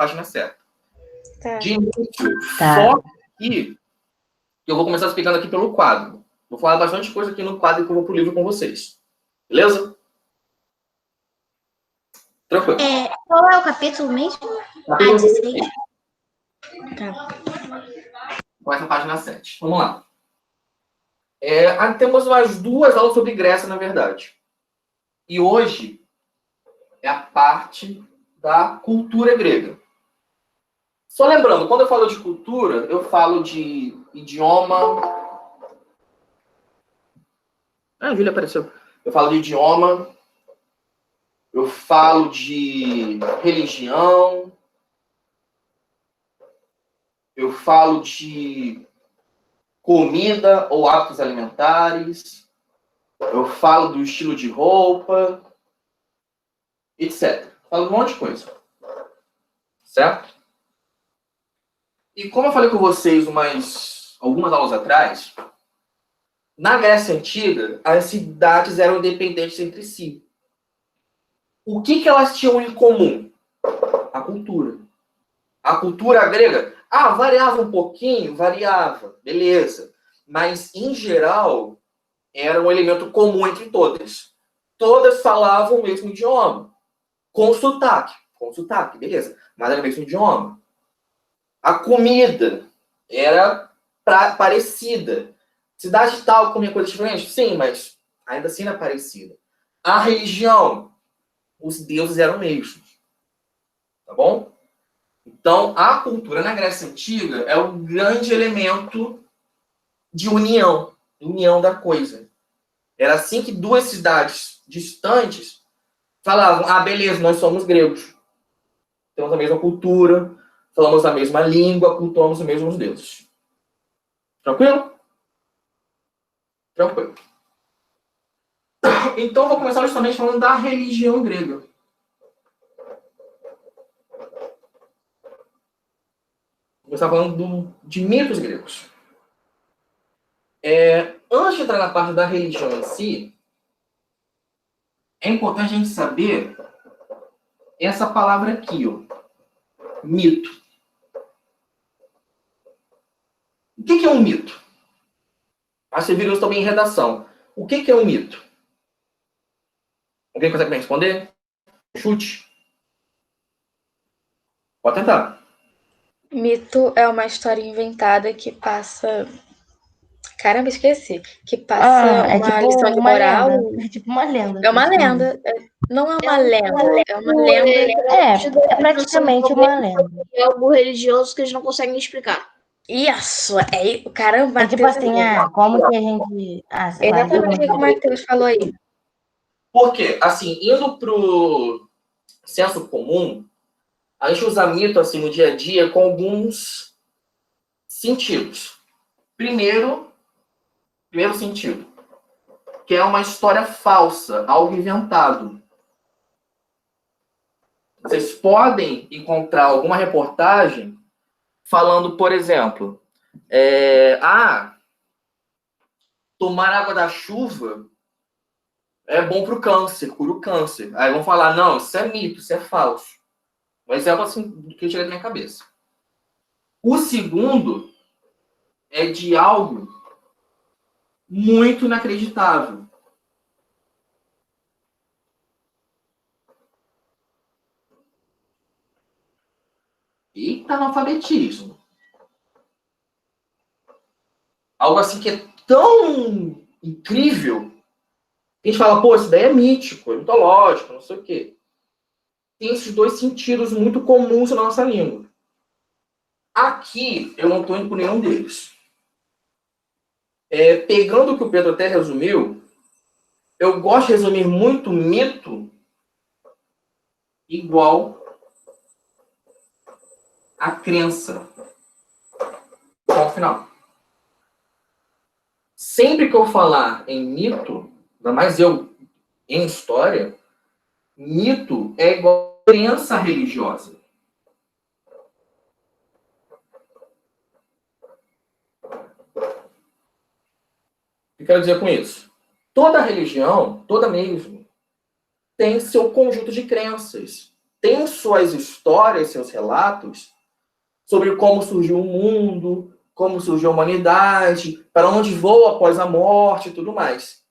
página certa. Tá. De início, Tá. só que eu vou começar explicando aqui pelo quadro. Vou falar bastante coisa aqui no quadro que eu vou pro livro com vocês. Beleza? Tranquilo. Qual é o capítulo mesmo? Capítulo 16. Tá. Começa a página 7. Vamos lá. Temos umas 2 aulas sobre Grécia, na verdade. E hoje é a parte da cultura grega. Só lembrando, quando eu falo de cultura, eu falo de idioma. A Júlia apareceu. Eu falo de idioma, eu falo de religião, eu falo de comida ou hábitos alimentares, eu falo do estilo de roupa, etc. Falo um monte de coisa. Certo? E como eu falei com vocês algumas aulas atrás, na Grécia Antiga, as cidades eram independentes entre si. O que elas tinham em comum? A cultura. A cultura grega, variava um pouquinho? Variava, beleza. Mas, em geral, era um elemento comum entre todas. Todas falavam o mesmo idioma. Com sotaque, beleza. Mas era o mesmo idioma. A comida era parecida. Cidade tal comia coisas diferentes? Sim, mas ainda assim era parecida. A religião, os deuses eram mesmos. Tá bom? Então, a cultura na Grécia Antiga é o grande elemento de união da coisa. Era assim que 2 cidades distantes falavam, beleza, nós somos gregos. Temos a mesma cultura, falamos a mesma língua, cultuamos os mesmos deuses. Tranquilo? Tranquilo. Então, vou começar justamente falando da religião grega. Vou começar falando de mitos gregos. Antes de entrar na parte da religião em si, é importante a gente saber essa palavra aqui, ó, mito. O que é um mito? Você viram isso também em redação. O que é um mito? Alguém consegue me responder? Chute. Pode tentar. Mito é uma história inventada que passa... Caramba, esqueci. Que passa uma lição de moral. Lenda. É tipo uma lenda. É uma lenda. Não é uma lenda. É uma lenda. É praticamente uma lenda. É algo religioso que eles não conseguem explicar. Isso! Caramba, É tipo assim, como que a gente... sei lá. Exatamente o que o Matheus falou aí. Porque, assim, indo pro senso comum, a gente usa mito, assim, no dia a dia com alguns sentidos. Primeiro sentido, que é uma história falsa, algo inventado. Vocês podem encontrar alguma reportagem falando, por exemplo, tomar água da chuva é bom para o câncer, cura o câncer. Aí vão falar, não, isso é mito, isso é falso. Um exemplo assim que chega na minha cabeça. O segundo é de algo muito inacreditável. Eita, analfabetismo. Algo assim que é tão incrível que a gente fala, pô, isso daí é mítico, é mitológico, não sei o quê. Tem esses 2 sentidos muito comuns na nossa língua. Aqui, eu não estou indo por nenhum deles. Pegando o que o Pedro até resumiu, eu gosto de resumir muito mito igual a crença. Ponto final. Sempre que eu falar em mito, ainda mais eu em história, mito é igual a crença religiosa. O que eu quero dizer com isso? Toda religião, toda mesmo, tem seu conjunto de crenças. tem suas histórias, seus relatos sobre como surgiu o mundo, como surgiu a humanidade, para onde voa após a morte e tudo mais.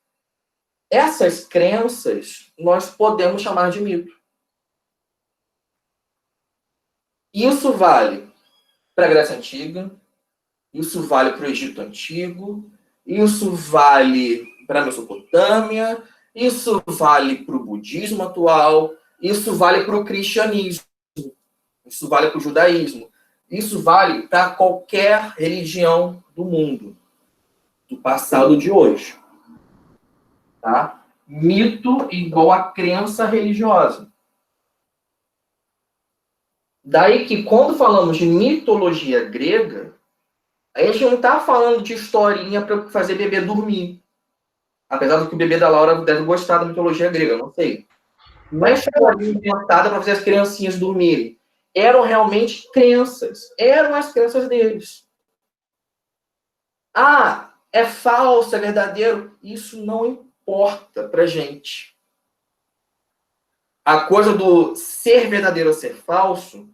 Essas crenças nós podemos chamar de mito. Isso vale para a Grécia Antiga, isso vale para o Egito Antigo, isso vale para a Mesopotâmia, isso vale para o budismo atual, isso vale para o cristianismo, isso vale para o judaísmo, isso vale para qualquer religião do mundo, do passado de hoje. Tá? Mito igual a crença religiosa. Daí que quando falamos de mitologia grega, a gente não está falando de historinha para fazer bebê dormir. Apesar do que o bebê da Laura deve gostar da mitologia grega, não sei. Não é historinha inventada para fazer as criancinhas dormirem. Eram realmente crenças. Eram as crenças deles. Ah, é falso, é verdadeiro? Isso não importa pra gente. A coisa do ser verdadeiro ou ser falso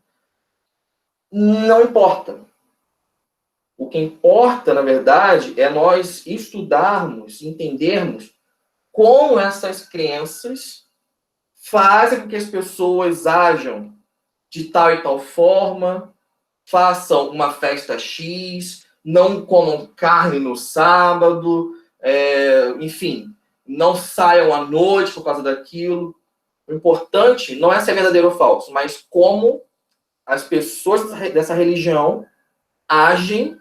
não importa. O que importa, na verdade, é nós estudarmos, entendermos como essas crenças fazem com que as pessoas ajam de tal e tal forma, façam uma festa X, não comam carne no sábado, enfim, não saiam à noite por causa daquilo. O importante não é se é verdadeiro ou falso, mas como as pessoas dessa religião agem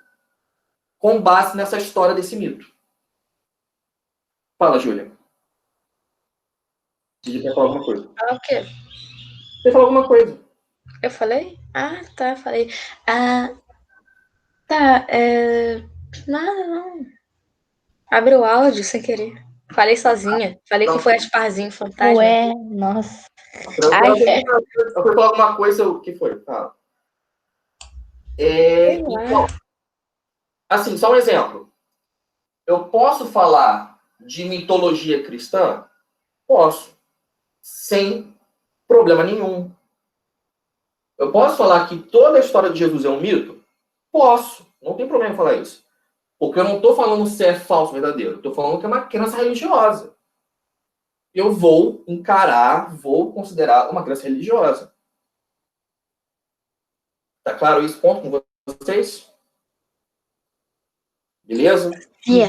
com base nessa história desse mito. Fala, Júlia. Você quer falar alguma coisa? Ah, o quê? Você falou alguma coisa. Eu falei? Ah, tá, falei. Ah, tá, nada, não. Abre o áudio sem querer. Falei sozinha. Falei que foi Asparzinho fantasma. Ué, nossa. Eu fui falar alguma coisa, o que foi? Fala. Então, assim, só um exemplo. Eu posso falar de mitologia cristã? Posso. Sem problema nenhum. Eu posso falar que toda a história de Jesus é um mito? Posso. Não tem problema em falar isso. Porque eu não estou falando se é falso ou verdadeiro. Eu estou falando que é uma crença religiosa. Eu vou encarar, vou considerar uma crença religiosa. Tá claro esse ponto com vocês? Beleza? Sim.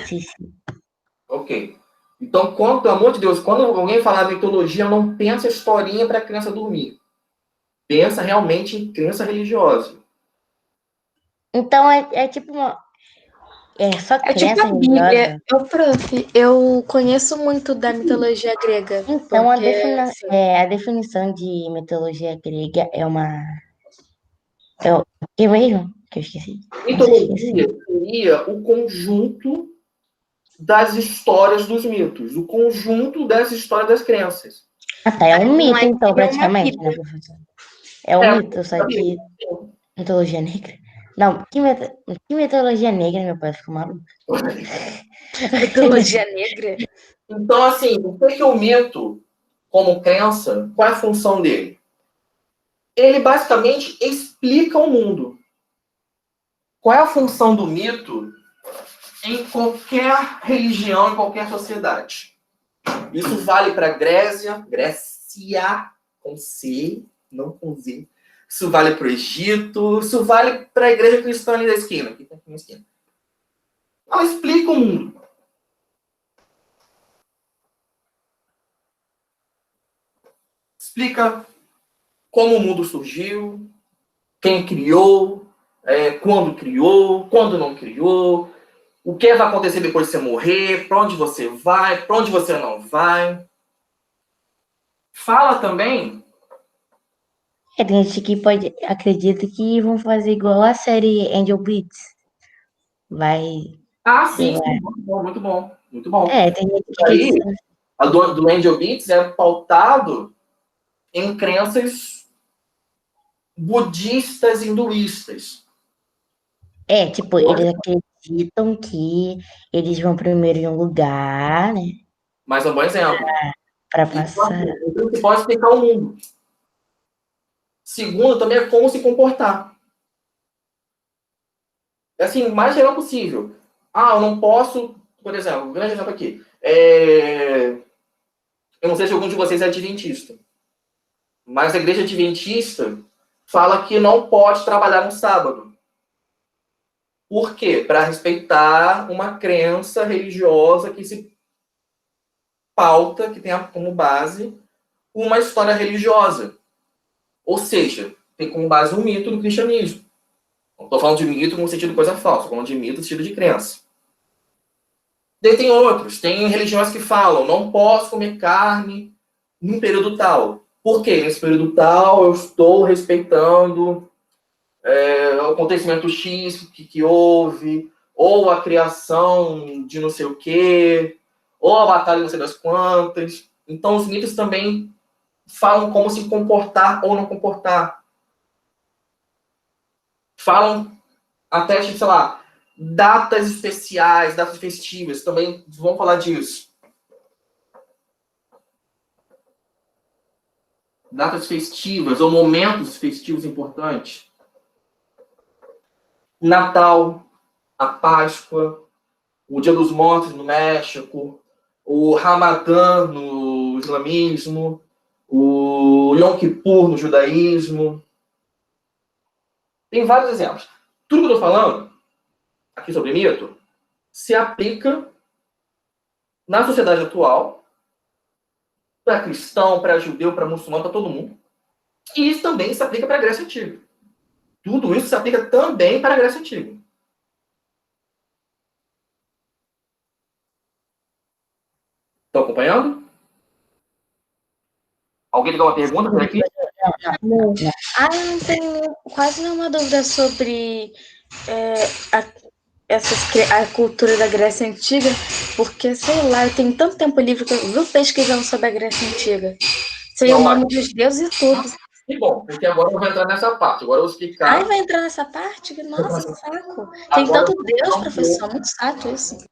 Ok. Então, pelo amor de Deus, quando alguém falar mitologia, não pensa historinha para a criança dormir. Pensa realmente em crença religiosa. Então é tipo uma. É só É tipo crença a Bíblia. religiosa? Prof, eu conheço muito da mitologia grega. Então porque, assim, a definição de mitologia grega é uma. É o que mesmo? Que eu esqueci. Mitologia seria o conjunto das histórias dos mitos, o conjunto das histórias das crenças. Ah, tá. É um Não mito, é então, uma praticamente, né, Bíblia. professor? É um mito, só que mitologia negra. Não, que mitologia negra, meu pai ficou maluco. Mitologia negra? Então, assim, o que é o mito, como crença, qual é a função dele? Ele basicamente explica o mundo. Qual é a função do mito em qualquer religião, em qualquer sociedade? Isso vale para Grécia, com C, não com Z. Isso vale para o Egito, isso vale para a igreja cristã ali da esquina. Aqui tem uma esquina. Ela explica o mundo. Explica como o mundo surgiu, quem criou, quando não criou, o que vai acontecer depois de você morrer, para onde você vai, para onde você não vai. Fala também. Tem gente que acredita que vão fazer igual a série Angel Beats. Vai. Sim, muito bom, muito bom. Muito bom. Tem gente que Aí, acredita. a do Angel Beats é pautado em crenças budistas hinduístas. Tipo, eles acreditam que eles vão primeiro em um lugar, né? Mas é um bom exemplo. Para passar. Então, você pode explicar o mundo. Segundo, também é como se comportar. É assim, o mais geral possível. Eu não posso, por exemplo, um grande exemplo aqui. Eu não sei se algum de vocês é adventista, mas a igreja adventista fala que não pode trabalhar no sábado. Por quê? Para respeitar uma crença religiosa que se pauta, que tem como base uma história religiosa. Ou seja, tem como base um mito do cristianismo. Não estou falando de mito no sentido de coisa falsa, estou falando de mito no sentido de crença. Daí tem outros, tem religiões que falam, não posso comer carne num período tal. Por quê? Nesse período tal eu estou respeitando o acontecimento X que houve, ou a criação de não sei o quê, ou a batalha de não sei das quantas. Então os mitos também falam como se comportar ou não comportar. Falam até, sei lá, datas especiais, datas festivas, também vão falar disso. Datas festivas ou momentos festivos importantes. Natal, a Páscoa, o Dia dos Mortos no México, o Ramadã no islamismo, o Yom Kippur no judaísmo. Tem vários exemplos. Tudo que eu estou falando aqui sobre mito se aplica na sociedade atual, para cristão, para judeu, para muçulmano, para todo mundo. E isso também se aplica para a Grécia Antiga. Tudo isso se aplica também para a Grécia Antiga. Estão acompanhando? Alguém tem alguma pergunta por aqui? Eu não tenho quase nenhuma dúvida sobre a cultura da Grécia Antiga, porque, sei lá, eu tenho tanto tempo livre que eu vivo pesquisando sobre a Grécia Antiga. Sei o nome dos deuses e tudo. Que bom, porque agora eu vou entrar nessa parte. Agora eu vou explicar. Vai entrar nessa parte? Nossa, que saco. Tem tanto Deus, professor, muito chato isso.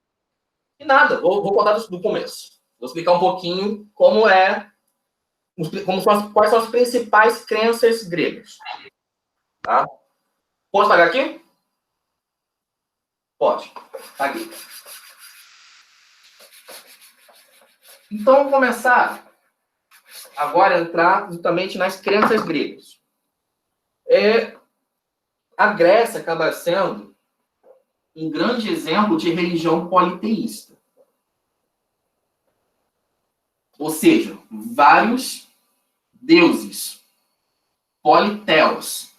E nada, vou contar do começo. Vou explicar um pouquinho como quais são as principais crenças gregas. Tá? Posso pagar aqui? Pode. Paguei. Então, vamos começar agora a entrar justamente nas crenças gregas. A Grécia acaba sendo um grande exemplo de religião politeísta. Ou seja, vários deuses, politeus.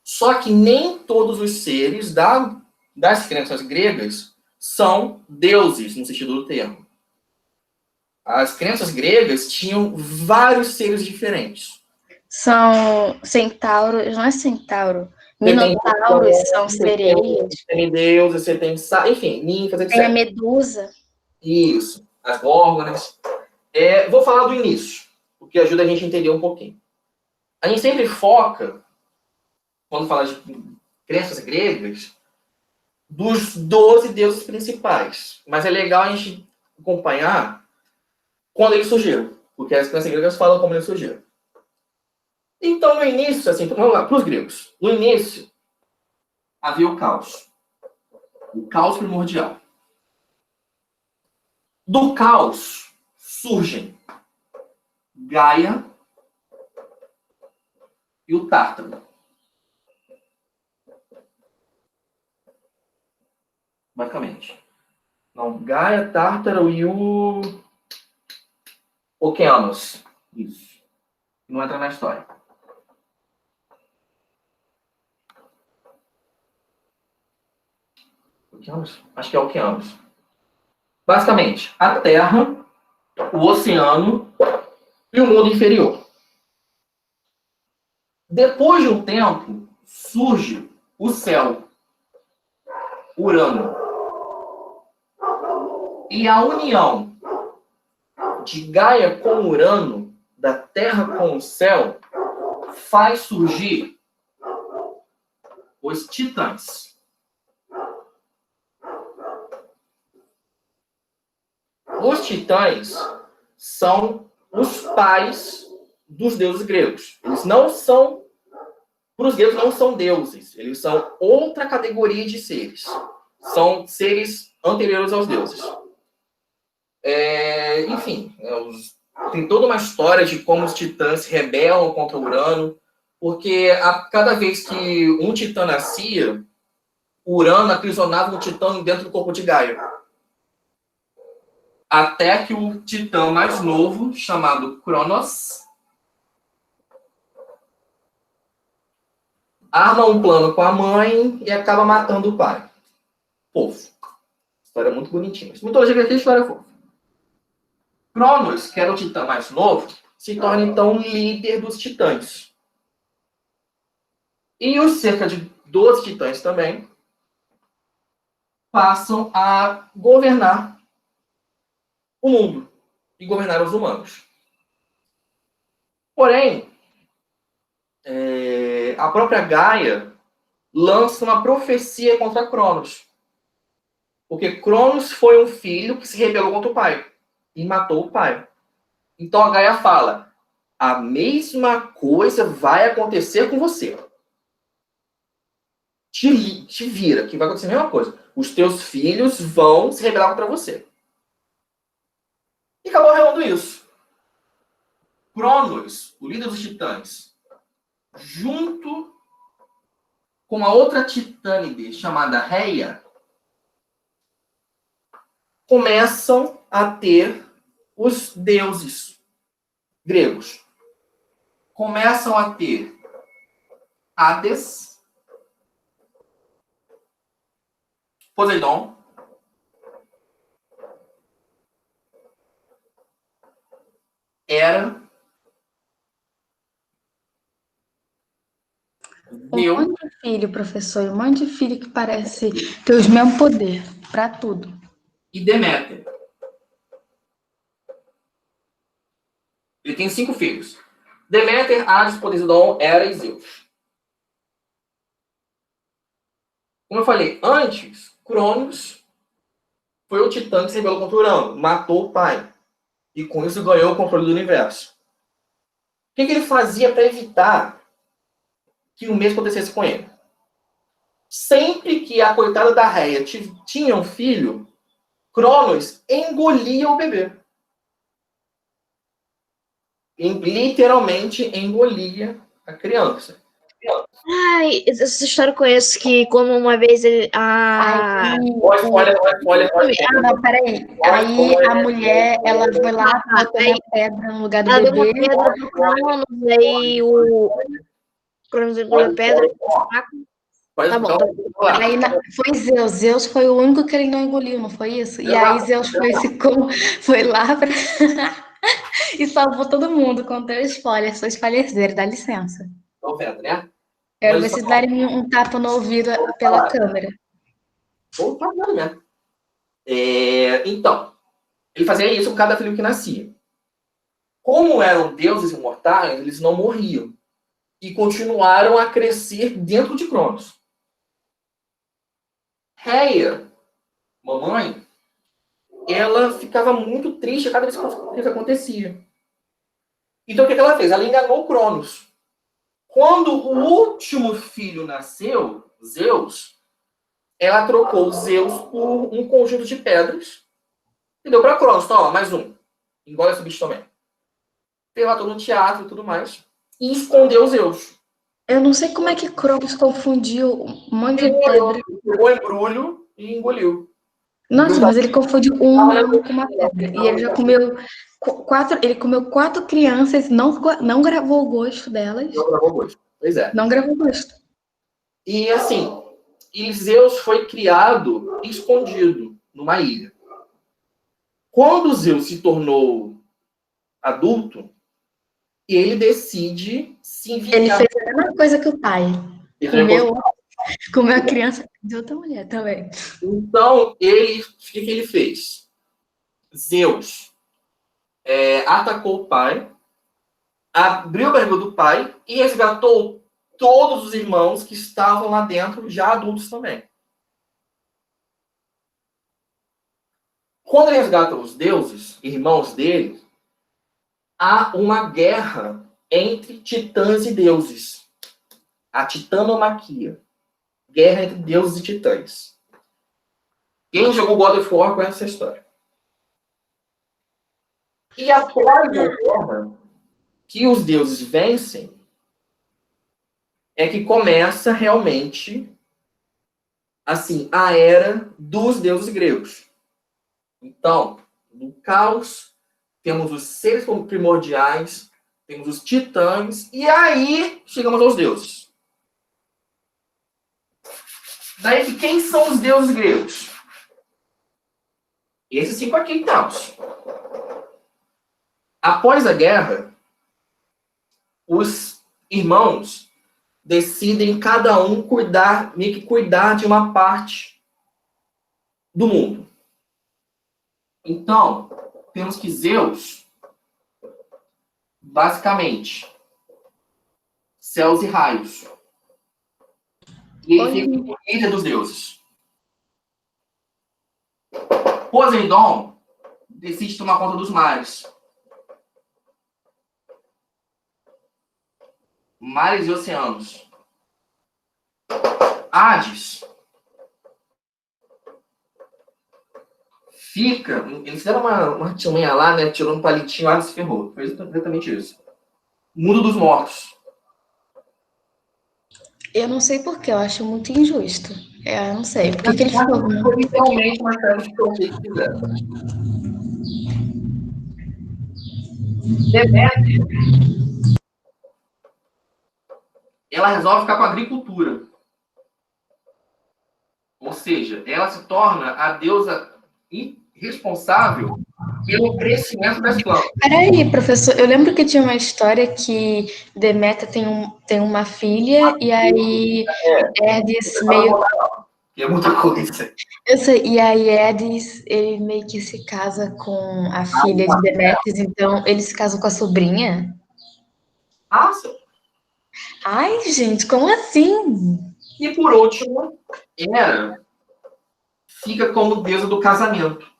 Só que nem todos os seres das crenças gregas são deuses, no sentido do termo. As crenças gregas tinham vários seres diferentes. São centauros, não é centauro. Minotauros são sereias. Tem deuses, você tem, enfim, ninfas, etc. Tem a medusa. Isso, as górgonas. Vou falar do início, porque ajuda a gente a entender um pouquinho. A gente sempre foca, quando fala de crenças gregas, dos 12 deuses principais. Mas é legal a gente acompanhar quando eles surgiram, porque as crenças gregas falam como eles surgiram. Então, no início, assim, vamos lá, para os gregos. No início, havia o caos. O caos primordial. Do caos surgem Gaia e o Tártaro. Basicamente. Não, Gaia, Tártaro e o Okeanos. Isso. Não entra na história. Okeanos? Acho que é Okeanos. Basicamente, a Terra, o oceano e o mundo inferior. Depois de um tempo, surge o céu, Urano. E a união de Gaia com Urano, da Terra com o céu, faz surgir os titãs. Os titãs são os pais dos deuses gregos. Eles não são Para os gregos não são deuses, eles são outra categoria de seres. São seres anteriores aos deuses. Enfim, tem toda uma história de como os titãs se rebelam contra Urano, porque a cada vez que um titã nascia, Urano aprisionava um titã dentro do corpo de Gaia. Até que o titã mais novo, chamado Cronos, arma um plano com a mãe e acaba matando o pai. Fofo. História muito bonitinha. Mitologia grega, história fofa. Cronos, que era o titã mais novo, se torna então líder dos titãs. E os cerca de 12 titãs também passam a governar o mundo e governar os humanos. Porém, a própria Gaia lança uma profecia contra Cronos. Porque Cronos foi um filho que se rebelou contra o pai e matou o pai. Então a Gaia fala: a mesma coisa vai acontecer com você. Te vira, que vai acontecer a mesma coisa. Os teus filhos vão se rebelar contra você. E acabou rolando isso. Cronos, o líder dos titãs, junto com uma outra titânide chamada Reia, começam a ter os deuses gregos. Começam a ter Hades, Poseidon, Hera, Um monte de filho, professor, um monte de filho que parece ter os mesmos poder para tudo. e Deméter. Ele tem 5 filhos. Deméter, Hades, Poseidon, Hera e Zeus. Como eu falei, antes, Cronos foi o titã que se rebelou contra Urano, matou o pai. E com isso ganhou o controle do universo. O que ele fazia para evitar que o mesmo acontecesse com ele? Sempre que a coitada da Reia tinha um filho, Cronos engolia o bebê. Literalmente engolia a criança. Ai, essa história eu conheço, que como uma vez ele. Olha. Não, peraí. Aí a mulher, ela foi lá, botou uma pedra no lugar do Ela deu uma bebê. pedra pro Cronos, aí o Cronos engoliu a pedra. Tá bom. Aí foi Zeus. Zeus foi o único que ele não engoliu, não foi isso? E aí Zeus foi lá pra... e salvou todo mundo. Contei o spoiler, sou spoilerzeiro, dá licença. Estão vendo, né? Quero ver se darem um tapa no ouvido pela câmera. Opa, não, né? Então, ele fazia isso com cada filho que nascia. Como eram deuses imortais, eles não morriam. E continuaram a crescer dentro de Cronos. Reia, mamãe, ela ficava muito triste a cada vez que isso acontecia. Então, o que ela fez? Ela enganou Cronos. Quando o último filho nasceu, Zeus, ela trocou Zeus por um conjunto de pedras e deu para Cronos. Toma, mais um. Engole esse bicho também. Levantou no teatro e tudo mais. E escondeu Zeus. Eu não sei como é que Cronos confundiu um monte de pedra. Pegou o embrulho e engoliu. Nossa, mas ele confundiu um humano com uma pedra. E ele já comeu 4. Ele comeu 4 crianças, não gravou o gosto delas. Não gravou o gosto. Pois é. Não gravou o gosto. E assim, Zeus foi criado escondido numa ilha. Quando Zeus se tornou adulto, ele decide se enviar. Ele fez a mesma coisa que o pai. Comeu a criança de outra mulher também. Então, o que ele fez? Zeus atacou o pai, abriu a barriga do pai e resgatou todos os irmãos que estavam lá dentro, já adultos também. Quando ele resgata os deuses, irmãos dele, há uma guerra entre titãs e deuses. a titanomaquia. Guerra entre deuses e titãs. Quem jogou God of War conhece essa história. E após a guerra, que os deuses vencem, é que começa realmente, assim, a era dos deuses gregos. Então, no caos, temos os seres primordiais, temos os titãs, e aí chegamos aos deuses. Daí, quem são os deuses gregos? Esses 5 aqui, então. Após a guerra, os irmãos decidem cada um meio que cuidar de uma parte do mundo. Então, temos que Zeus, basicamente, céus e raios. E ele fica com líder dos deuses. Poseidon decide tomar conta dos mares. Mares e oceanos. Hades fica. Eles fizeram uma artimanha lá, né? Tirou um palitinho, Hades se ferrou. Foi exatamente isso. Mundo dos mortos. Eu não sei porquê, eu acho muito injusto. Eu não sei. Por que ele ficou? Foi literalmente uma série de conflitos que fizeram. Deméter, ela resolve ficar com a agricultura. Ou seja, ela se torna a deusa responsável pelo crescimento das plantas. Peraí, professor, eu lembro que tinha uma história que Deméter tem uma filha e aí Hades meio... Que é muita coisa. Eu sei, e aí Hades, ele meio que se casa com a filha de Deméter, então ele se casa com a sobrinha? Nossa. Ai, gente, como assim? E por último, Hera fica como deusa do casamento.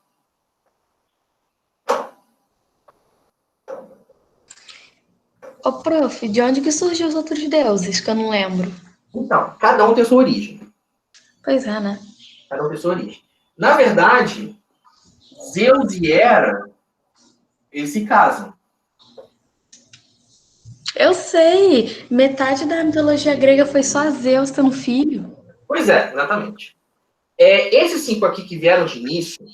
Ô, prof, de onde que surgiu os outros deuses, que eu não lembro? Então, cada um tem sua origem. Pois é, né? Cada um tem sua origem. Na verdade, Zeus e Hera, eles se casam. Eu sei, metade da mitologia grega foi só Zeus tendo filho. Pois é, exatamente. Esses 5 aqui que vieram de início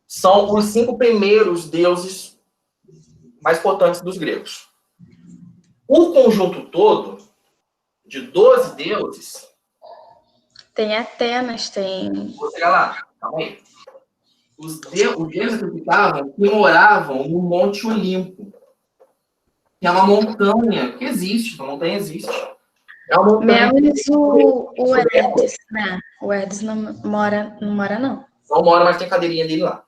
são os 5 primeiros deuses mais importantes dos gregos. O conjunto todo, de 12 deuses... Tem Atenas, tem... Vou chegar lá, calma aí. Os deuses que moravam no Monte Olimpo. Que é uma montanha que existe, a montanha existe. É uma montanha... Menos o Hades, né? O Hades não mora, não. Não mora, mas tem a cadeirinha dele lá.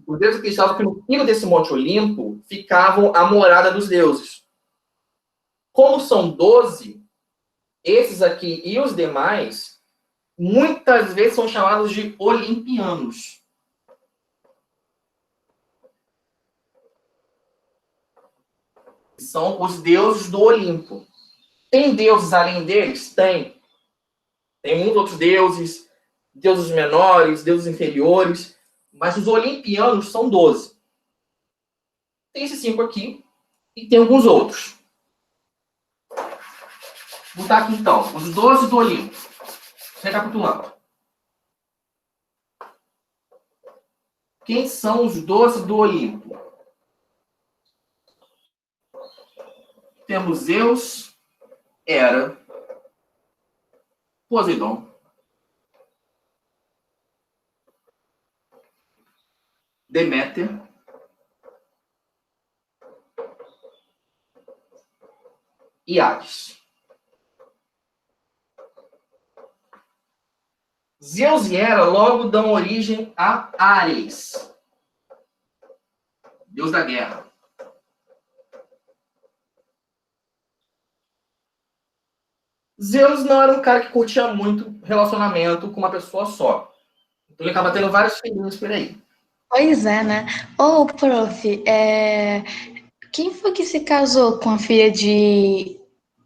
Os deuses que estavam no pico desse Monte Olimpo ficavam a morada dos deuses. Como são 12, esses aqui e os demais, muitas vezes são chamados de olimpianos. São os deuses do Olimpo. Tem deuses além deles? Tem. Tem muitos outros deuses, deuses menores, deuses inferiores, mas os olimpianos são 12. Tem esses 5 aqui e tem alguns outros. Vou botar aqui então, os 12 do Olimpo. Recapitulando. Quem são os 12 do Olimpo? Temos Zeus, Hera, Poseidon, Deméter, e Hades. Zeus e Hera logo dão origem a Ares, deus da guerra. Zeus não era um cara que curtia muito relacionamento com uma pessoa só. Então ele acaba tendo vários filhinhos por aí. Pois é, né? Ô, prof, quem foi que se casou com a filha de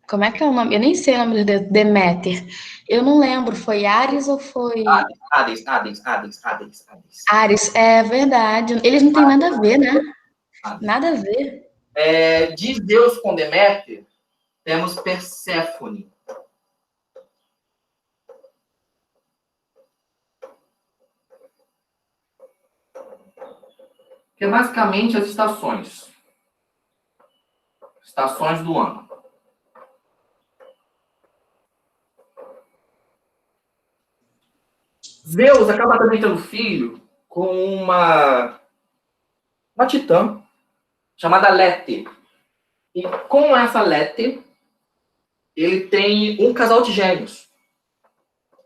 Como é que é o nome? Eu nem sei o nome de Deméter. Eu não lembro, foi Ares ou foi Hades. Ares? É verdade. Eles não têm nada a ver, né? Hades. Nada a ver. De Zeus com Deméter, temos Perséfone. Que é basicamente as estações. Estações do ano. Zeus acaba também tendo filho com uma titã chamada Lete. E com essa Lete, ele tem um casal de gêmeos.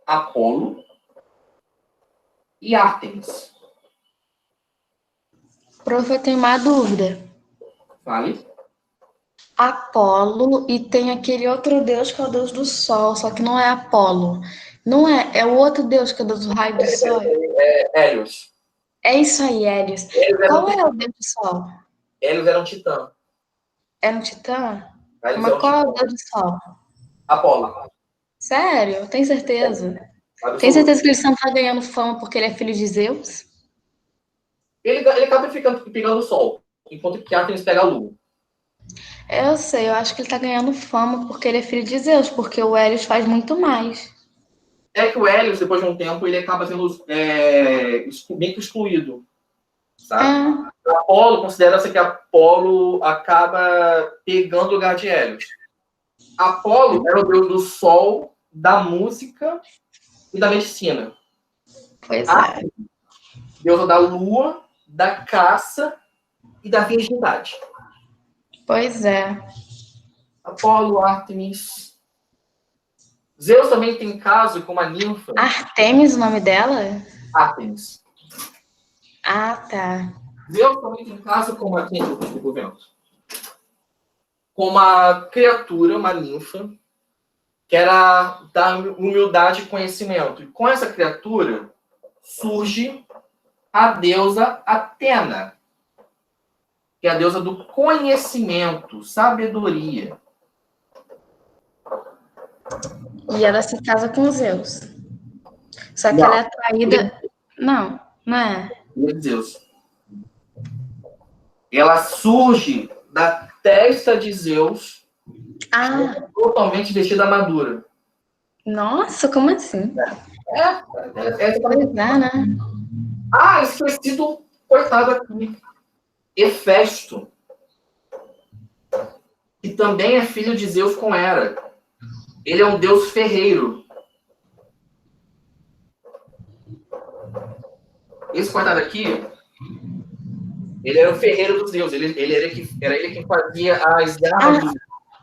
Apolo e Ártemis. Prof, eu tenho uma dúvida. Fale. Apolo e tem aquele outro deus que é o deus do sol, só que não é Apolo. Não é, é o outro deus que é o deus do raio do sol. Hélios. É isso aí, Hélios. Qual é o deus do sol? Hélios era um titã. É no Titã? Hélios Mas era um qual é o titã. deus do sol? Apolo. Sério? Tem certeza? Tem Absoluto. certeza que ele só não tá ganhando fama porque ele é filho de Zeus? Ele acaba pegando o sol, enquanto que Ártemis pega a lua. Eu sei, eu acho que ele tá ganhando fama porque ele é filho de Zeus, porque o Hélios faz muito mais. É que o Hélios, depois de um tempo, ele acaba sendo meio que excluído. Sabe? É, Apolo, considera-se que Apolo acaba pegando o lugar de Hélios. Apolo era o deus do sol, da música e da medicina. pois é. Deusa da lua, da caça e da virgindade. Pois é. Apolo, Ártemis. Zeus também tem caso com uma ninfa. Artemis, o nome dela? Ártemis. Ah, tá. Zeus também tem caso com uma criatura, uma ninfa, que era da humildade e conhecimento. E com essa criatura surge a deusa Atena, que é a deusa do conhecimento, sabedoria. E ela se casa com Zeus. Só que Não. ela é atraída. Não, não é. Zeus. Ela surge da testa de Zeus, Ah, totalmente vestida armadura. nossa, como assim? Essa Pois é, né? esqueci do coitado aqui. Hefesto, que também é filho de Zeus com Hera. Ele é um deus ferreiro. Esse coitado aqui, ele era o ferreiro dos deuses. Era ele quem fazia as armas dos.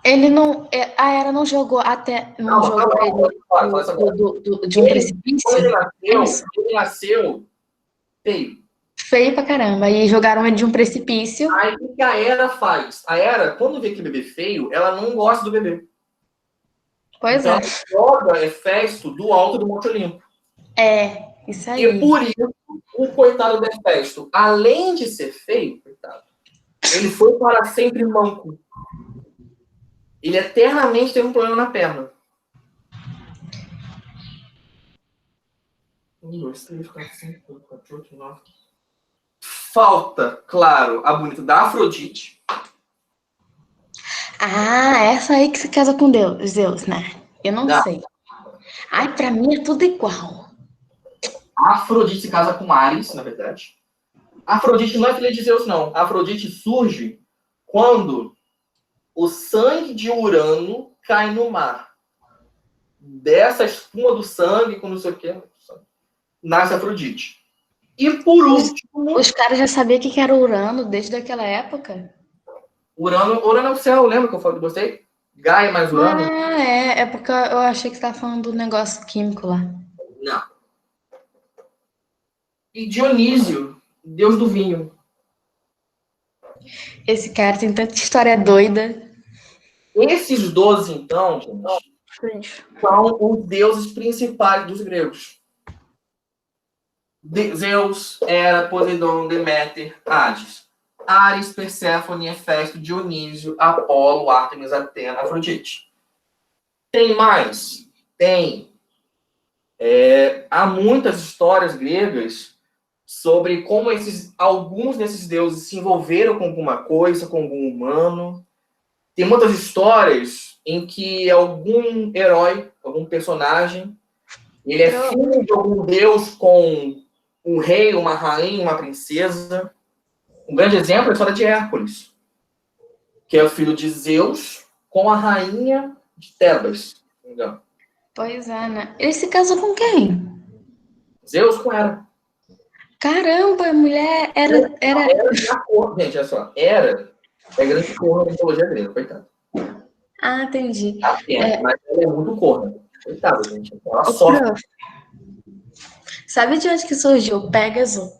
Ele não. A Hera não jogou até. Não jogou ele de um precipício? Ele nasceu feio. Feio pra caramba. E jogaram ele de um precipício. Aí o que a Hera faz? A Hera, quando vê que o bebê feio, ela não gosta do bebê. Pois Então, é. ela joga Hefesto do alto do Monte Olimpo. É, isso aí. E por isso, o coitado do Hefesto, além de ser feio, coitado, ele foi para sempre manco. Ele eternamente teve um problema na perna. 1, 2, 3, 4, 5, 4, 8, 9. Falta, claro, a bonita da Afrodite. Ah, essa aí que se casa com Deus, Zeus, né? Eu não sei. Ai, pra mim é tudo igual. A Afrodite se casa com Ares, na verdade. A Afrodite não é filha de Zeus, não. A Afrodite surge quando o sangue de Urano cai no mar. Dessa espuma do sangue, com não sei o que, nasce a Afrodite. E por último... Os caras já sabiam o que era Urano desde aquela época? Urano é o céu, lembra que eu falei de você? Gaia mais Urano? Ah, é. É porque eu achei que você estava falando do negócio químico lá. Não. E Dionísio, deus do vinho. Esse cara tem tanta história doida. Esses 12, então, gente, são os deuses principais dos gregos. Zeus, Hera, Poseidon, Deméter, Hades. Ares, Perséfone, Hefesto, Dionísio, Apolo, Ártemis, Atena, Afrodite. Tem mais? Tem. Há muitas histórias gregas sobre como alguns desses deuses se envolveram com alguma coisa, com algum humano. Tem muitas histórias em que algum herói, algum personagem, ele é filho de algum deus com um rei, uma rainha, uma princesa. Um grande exemplo é a história de Hércules, que é o filho de Zeus com a rainha de Tebas. Não me engano. Pois é, né? Ele se casou com quem? Zeus com Hera. Caramba, a mulher era... Hera é a cor. Gente, olha só. Hera é grande corna da mitologia grega, coitada. Ah, entendi. Tá pequena, mas ela é muito corna. Coitada, gente. Ela Ô, sofre. prof, sabe de onde que surgiu o Pégaso?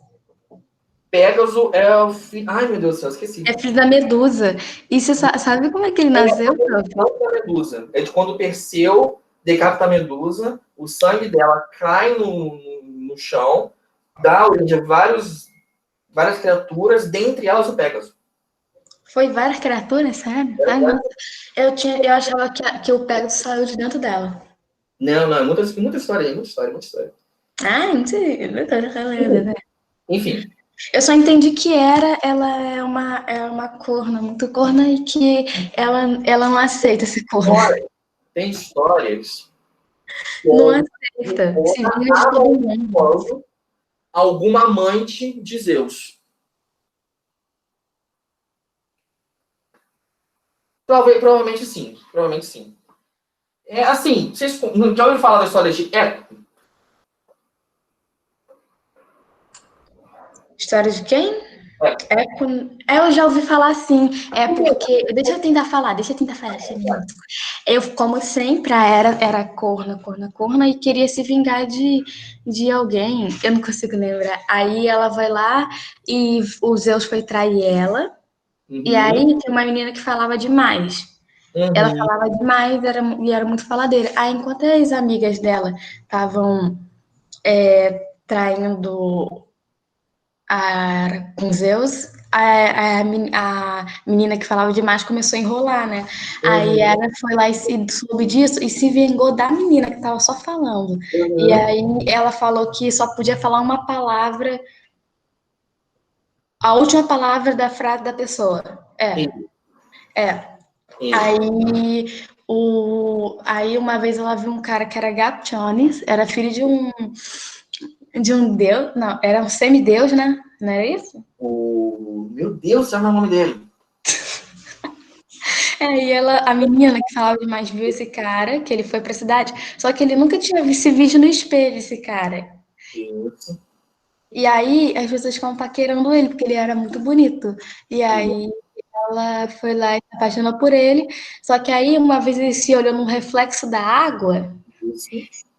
Pégaso é o filho... Ai, meu Deus do céu, esqueci. É filho da Medusa. E você sabe como é que ele nasceu, prof? Não da Medusa. É de quando Perseu decapita a Medusa, o sangue dela cai no chão, dá origem a várias criaturas, dentre elas o Pégaso. Foi várias criaturas, sério? Ai, nossa. Eu achava que o Pégaso saiu de dentro dela. Não, é muita história, muita história. Ah, mentira. Enfim. Eu só entendi que ela é uma corna, muito corna, e que ela não aceita esse corno. Tem histórias. Não aceita. Se vinga de todo mundo. Alguma amante de Zeus. Provavelmente sim. Provavelmente sim. É assim, vocês já ouviram falar da história de Eco? História de quem? Eu já ouvi falar assim. É porque. Deixa eu tentar falar. Eu, como sempre, era corna e queria se vingar de alguém. Eu não consigo lembrar. Aí ela vai lá e o Zeus foi trair ela. E aí tem uma menina que falava demais. Ela falava demais e era muito faladeira. Aí, enquanto as amigas dela estavam traindo com Zeus, a menina que falava demais começou a enrolar, né? Aí ela foi lá e soube disso e se vingou da menina que tava só falando. E aí ela falou que só podia falar uma palavra, a última palavra da frase da pessoa. Aí uma vez ela viu um cara que era Gapchones, era filho de um deus, não, era um semideus, né? Não era isso? Meu Deus, sabe o nome dele? E a menina que falava demais viu esse cara, que ele foi pra cidade, só que ele nunca tinha se visto no espelho, esse cara. Isso. E aí as pessoas ficavam paquerando ele, porque ele era muito bonito. E aí ela foi lá e se apaixonou por ele, só que aí uma vez ele se olhou no reflexo da água,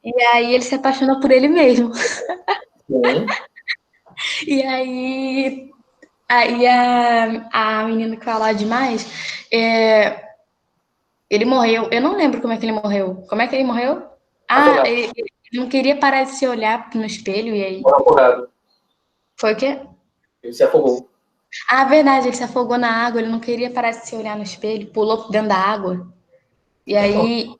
e aí ele se apaixonou por ele mesmo. E aí a menina que falava demais, ele morreu. Eu não lembro como é que ele morreu. Como é que ele morreu? Ele não queria parar de se olhar no espelho e aí. Foi o quê? Ele se afogou. Verdade, ele se afogou na água, ele não queria parar de se olhar no espelho, pulou dentro da água. E aí.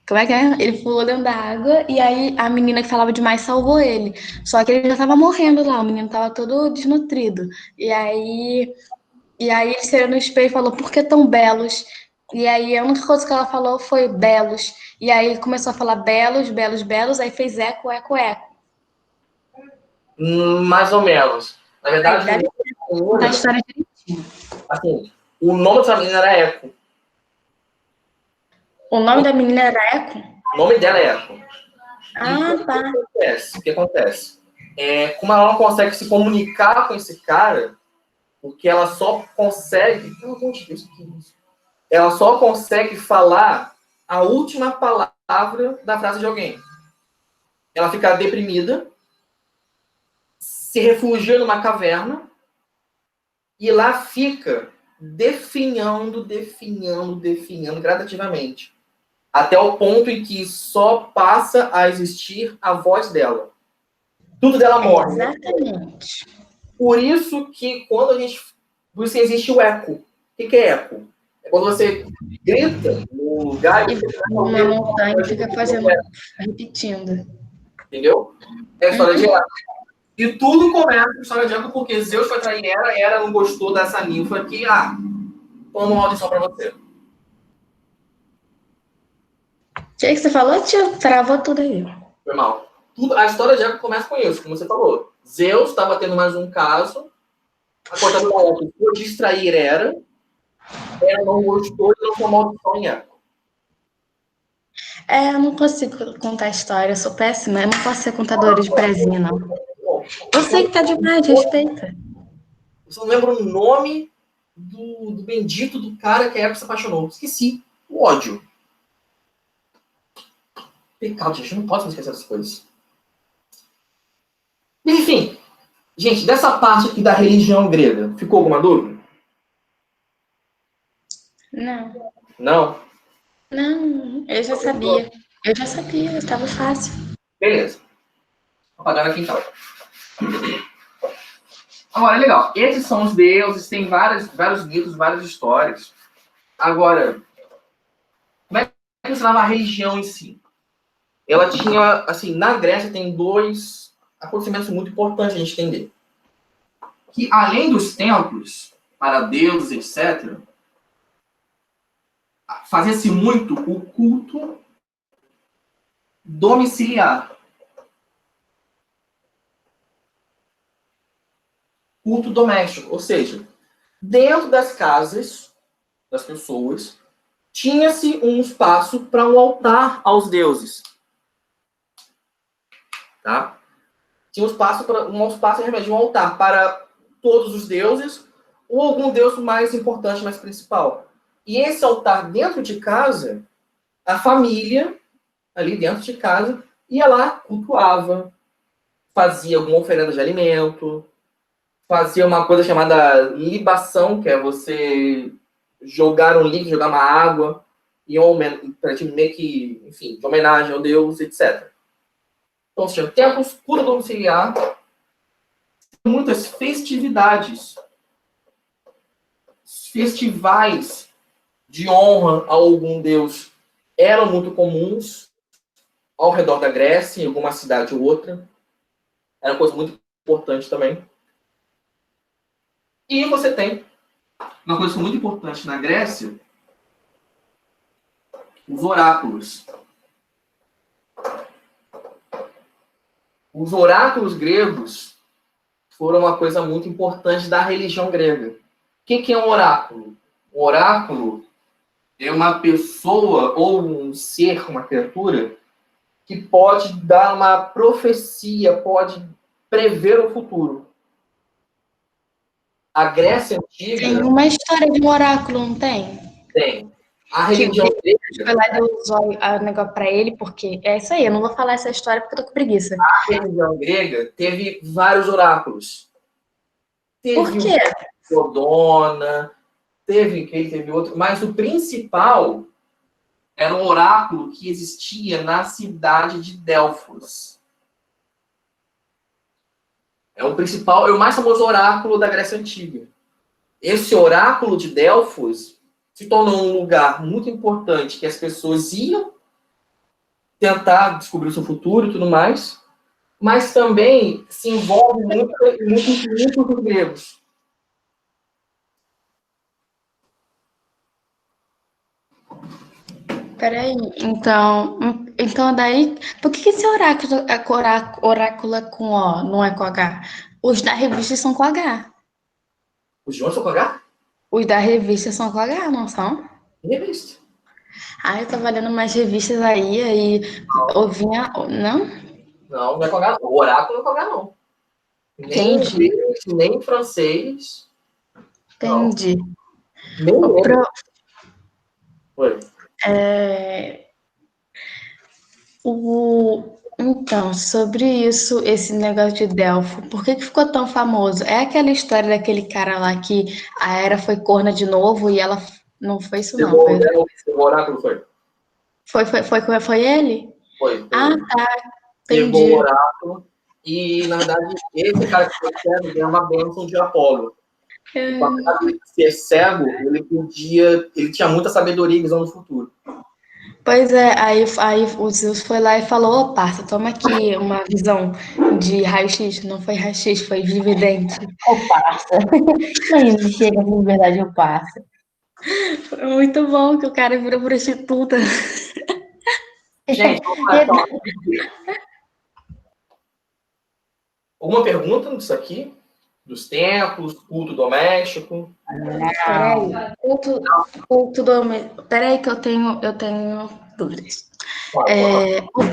Como é que é? Ele pulou dentro da água e aí a menina que falava demais salvou ele. Só que ele já tava morrendo lá, o menino tava todo desnutrido. E aí ele se olhou no espelho e falou, por que tão belos? E aí a única coisa que ela falou foi belos. E aí começou a falar belos, belos, belos, aí fez eco, eco, eco. Mais ou menos. Na verdade, a história direitinho. Assim, o nome dessa menina era Eco. O nome da menina era Eco? O nome dela é Eco. Tá. O que acontece? Como ela não consegue se comunicar com esse cara, porque ela só consegue... Ela só consegue falar a última palavra da frase de alguém. Ela fica deprimida, se refugia numa caverna e lá fica definhando gradativamente. Até o ponto em que só passa a existir a voz dela. Tudo dela morre. Exatamente. Por isso que quando por isso existe o eco. O que é eco? É quando você grita no lugar e E você uma montanha fica fazendo, repetindo. entendeu? É a história de Hera. E tudo começa com a história de Hera porque Zeus foi trair Hera, Hera não gostou dessa ninfa aqui, toma uma maldição pra você. O que você falou, tio? Travou tudo aí. Foi mal. A história de Hera começa com isso, como você falou. Zeus estava tendo mais um caso, a contabilidade foi distrair Hera, Hera não gostou e lançou uma maldição em Hera. Eu não consigo contar história, eu sou péssima, eu não posso ser contadora de prezinho, não. Eu sei que tá demais, respeita. Você não lembra o nome do bendito do cara que a Hera se apaixonou. Esqueci. O ódio. Pecado, gente. Eu não posso me esquecer dessas coisas. Enfim. Gente, dessa parte aqui da religião grega, ficou alguma dúvida? Não. Não? Não, eu já sabia. Estava fácil. Beleza. Vou apagar aqui então. Agora, é legal. Esses são os deuses, tem vários mitos, várias histórias. Agora, como é que funcionava a religião em si? Ela tinha, assim, na Grécia tem dois acontecimentos muito importantes a gente entender. Que além dos templos, para deuses, etc., fazia-se muito o culto domiciliar. Culto doméstico, ou seja, dentro das casas das pessoas, tinha-se um espaço para um altar aos deuses. Tá? Tinha um espaço de um altar para todos os deuses ou algum deus mais importante, mais principal. E esse altar dentro de casa, a família, ali dentro de casa, ia lá, cultuava, fazia alguma oferenda de alimento, fazia uma coisa chamada libação, que é você jogar um líquido, jogar uma água, para meio que, enfim, de homenagem ao Deus, etc. Então, ou seja, templos, culto domiciliar, muitas festividades, festivais de honra a algum Deus eram muito comuns ao redor da Grécia, em alguma cidade ou outra. Era uma coisa muito importante também. E você tem uma coisa muito importante na Grécia, os oráculos. Os oráculos gregos foram uma coisa muito importante da religião grega. O que é um oráculo? Um oráculo é uma pessoa ou um ser, uma criatura, que pode dar uma profecia, pode prever o futuro. A Grécia Antiga... Tem uma história de um oráculo, não tem? Tem. A religião grega... Foi lá e deu o negócio pra ele, porque... É isso aí, eu não vou falar essa história porque eu tô com preguiça. A religião grega teve vários oráculos. Por quê? Dodona, teve outro, mas o principal era um oráculo que existia na cidade de Delfos. É o principal, é o mais famoso oráculo da Grécia Antiga. Esse oráculo de Delfos se tornou um lugar muito importante que as pessoas iam tentar descobrir o seu futuro e tudo mais, mas também se envolve muito dos gregos. Peraí, então daí, por que esse oráculo orácula com O, não é com H? Os da revista são com H. Os de onde são com H? Os da revista são com H, não são? Revista. Eu tava lendo umas revistas aí ouvinha, não? Não, não é com H. O oráculo não é com H, não. Nem em Entendi. inglês, nem em francês. Entendi. Nem mesmo. Oi. Então, sobre isso, esse negócio de Delfo, por que ficou tão famoso? É aquela história daquele cara lá que a Hera foi corna de novo e ela... Não foi isso, não. O oráculo foi? Foi ele? Foi. Tá. Pegou Entendi. o oráculo e, na verdade, esse cara que foi cego ganhou uma bênção de Apolo. Apesar de ser cego, ele tinha muita sabedoria e visão do futuro. Pois é, aí o Zeus foi lá e falou, ô parça, toma aqui uma visão de raio-x. Não foi raio-x, foi dividente. Ô, parça. Mas chega de verdade, o parça. Foi muito bom que o cara virou prostituta. Gente, vamos lá, então. Alguma pergunta disso aqui? Dos templos, culto doméstico? Peraí, culto doméstico. Peraí que eu tenho dúvidas.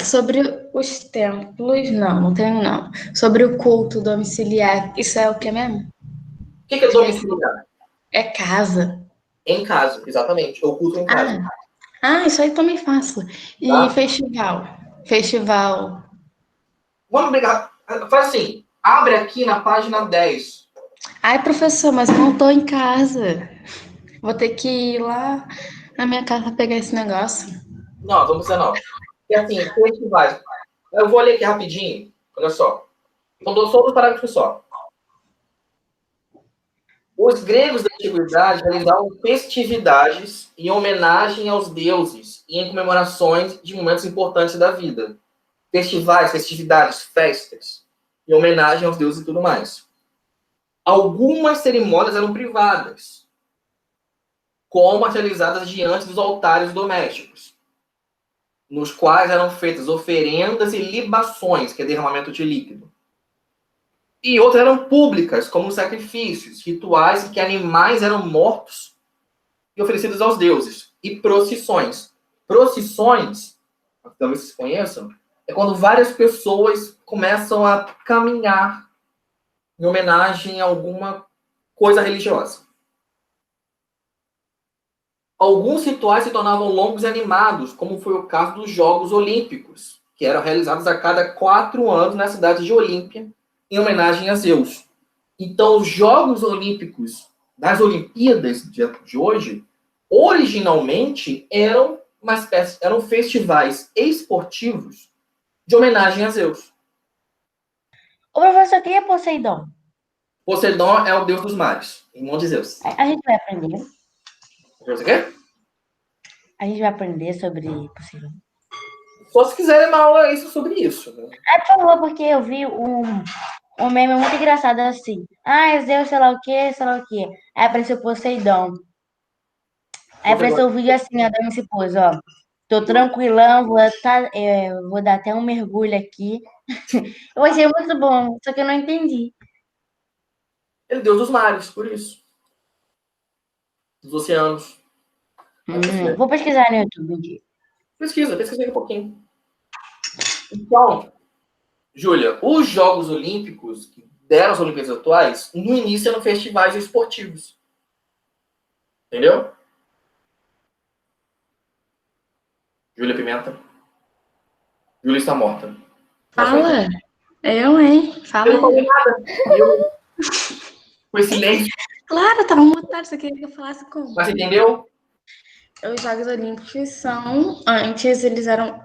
Sobre os templos, não tenho não. Sobre o culto domiciliar, isso é o que mesmo? O que é domiciliar? É casa. Em casa, exatamente. Ou culto em casa. Isso aí também faço. E Tá? festival? Festival. Vamos brigar. Faz assim, abre aqui na página 10. Ai, professor, mas eu não tô em casa. Vou ter que ir lá na minha casa pegar esse negócio. Não, vamos dizer não. E assim, festivais. Eu vou ler aqui rapidinho. Olha só. Então, dou só um parágrafo só. Os gregos da antiguidade realizavam festividades em homenagem aos deuses e em comemorações de momentos importantes da vida. Festivais, festividades, festas, em homenagem aos deuses e tudo mais. Algumas cerimônias eram privadas, como as realizadas diante dos altares domésticos, nos quais eram feitas oferendas e libações, que é derramamento de líquido. E outras eram públicas, como sacrifícios, rituais em que animais eram mortos e oferecidos aos deuses. E procissões. Procissões, talvez vocês conheçam, é quando várias pessoas começam a caminhar em homenagem a alguma coisa religiosa. Alguns rituais se tornavam longos e animados, como foi o caso dos Jogos Olímpicos, que eram realizados a cada 4 anos na cidade de Olímpia, em homenagem a Zeus. Então, os Jogos Olímpicos das Olimpíadas de hoje, originalmente, eram festivais esportivos de homenagem a Zeus. Ô, professor, quem é Poseidon? Poseidon é o deus dos mares, irmão de Zeus. A gente vai aprender. Você quer? A gente vai aprender sobre Poseidon. Só se quiserem uma aula isso sobre isso. Né? Por favor, porque eu vi um meme muito engraçado assim. Zeus, sei lá o quê, sei lá o quê. Aí apareceu Poseidon. Aí apareceu o vídeo assim, Adão se pôs, ó. Tô tranquilão, vou dar até um mergulho aqui. Eu achei muito bom, só que eu não entendi. Ele é deus dos mares, por isso. Dos oceanos. Vou pesquisar no YouTube um dia. Pesquisa aí um pouquinho. Então, Júlia, os Jogos Olímpicos que deram as Olimpíadas atuais, no início eram festivais esportivos. Entendeu? Júlia Pimenta. Júlia está morta. Fala. Eu, hein? Fala. Eu não falei nada. Foi silêncio. Claro, tava mutado. Você queria que eu falasse como? Mas entendeu? Os Jogos Olímpicos são... Antes eles eram...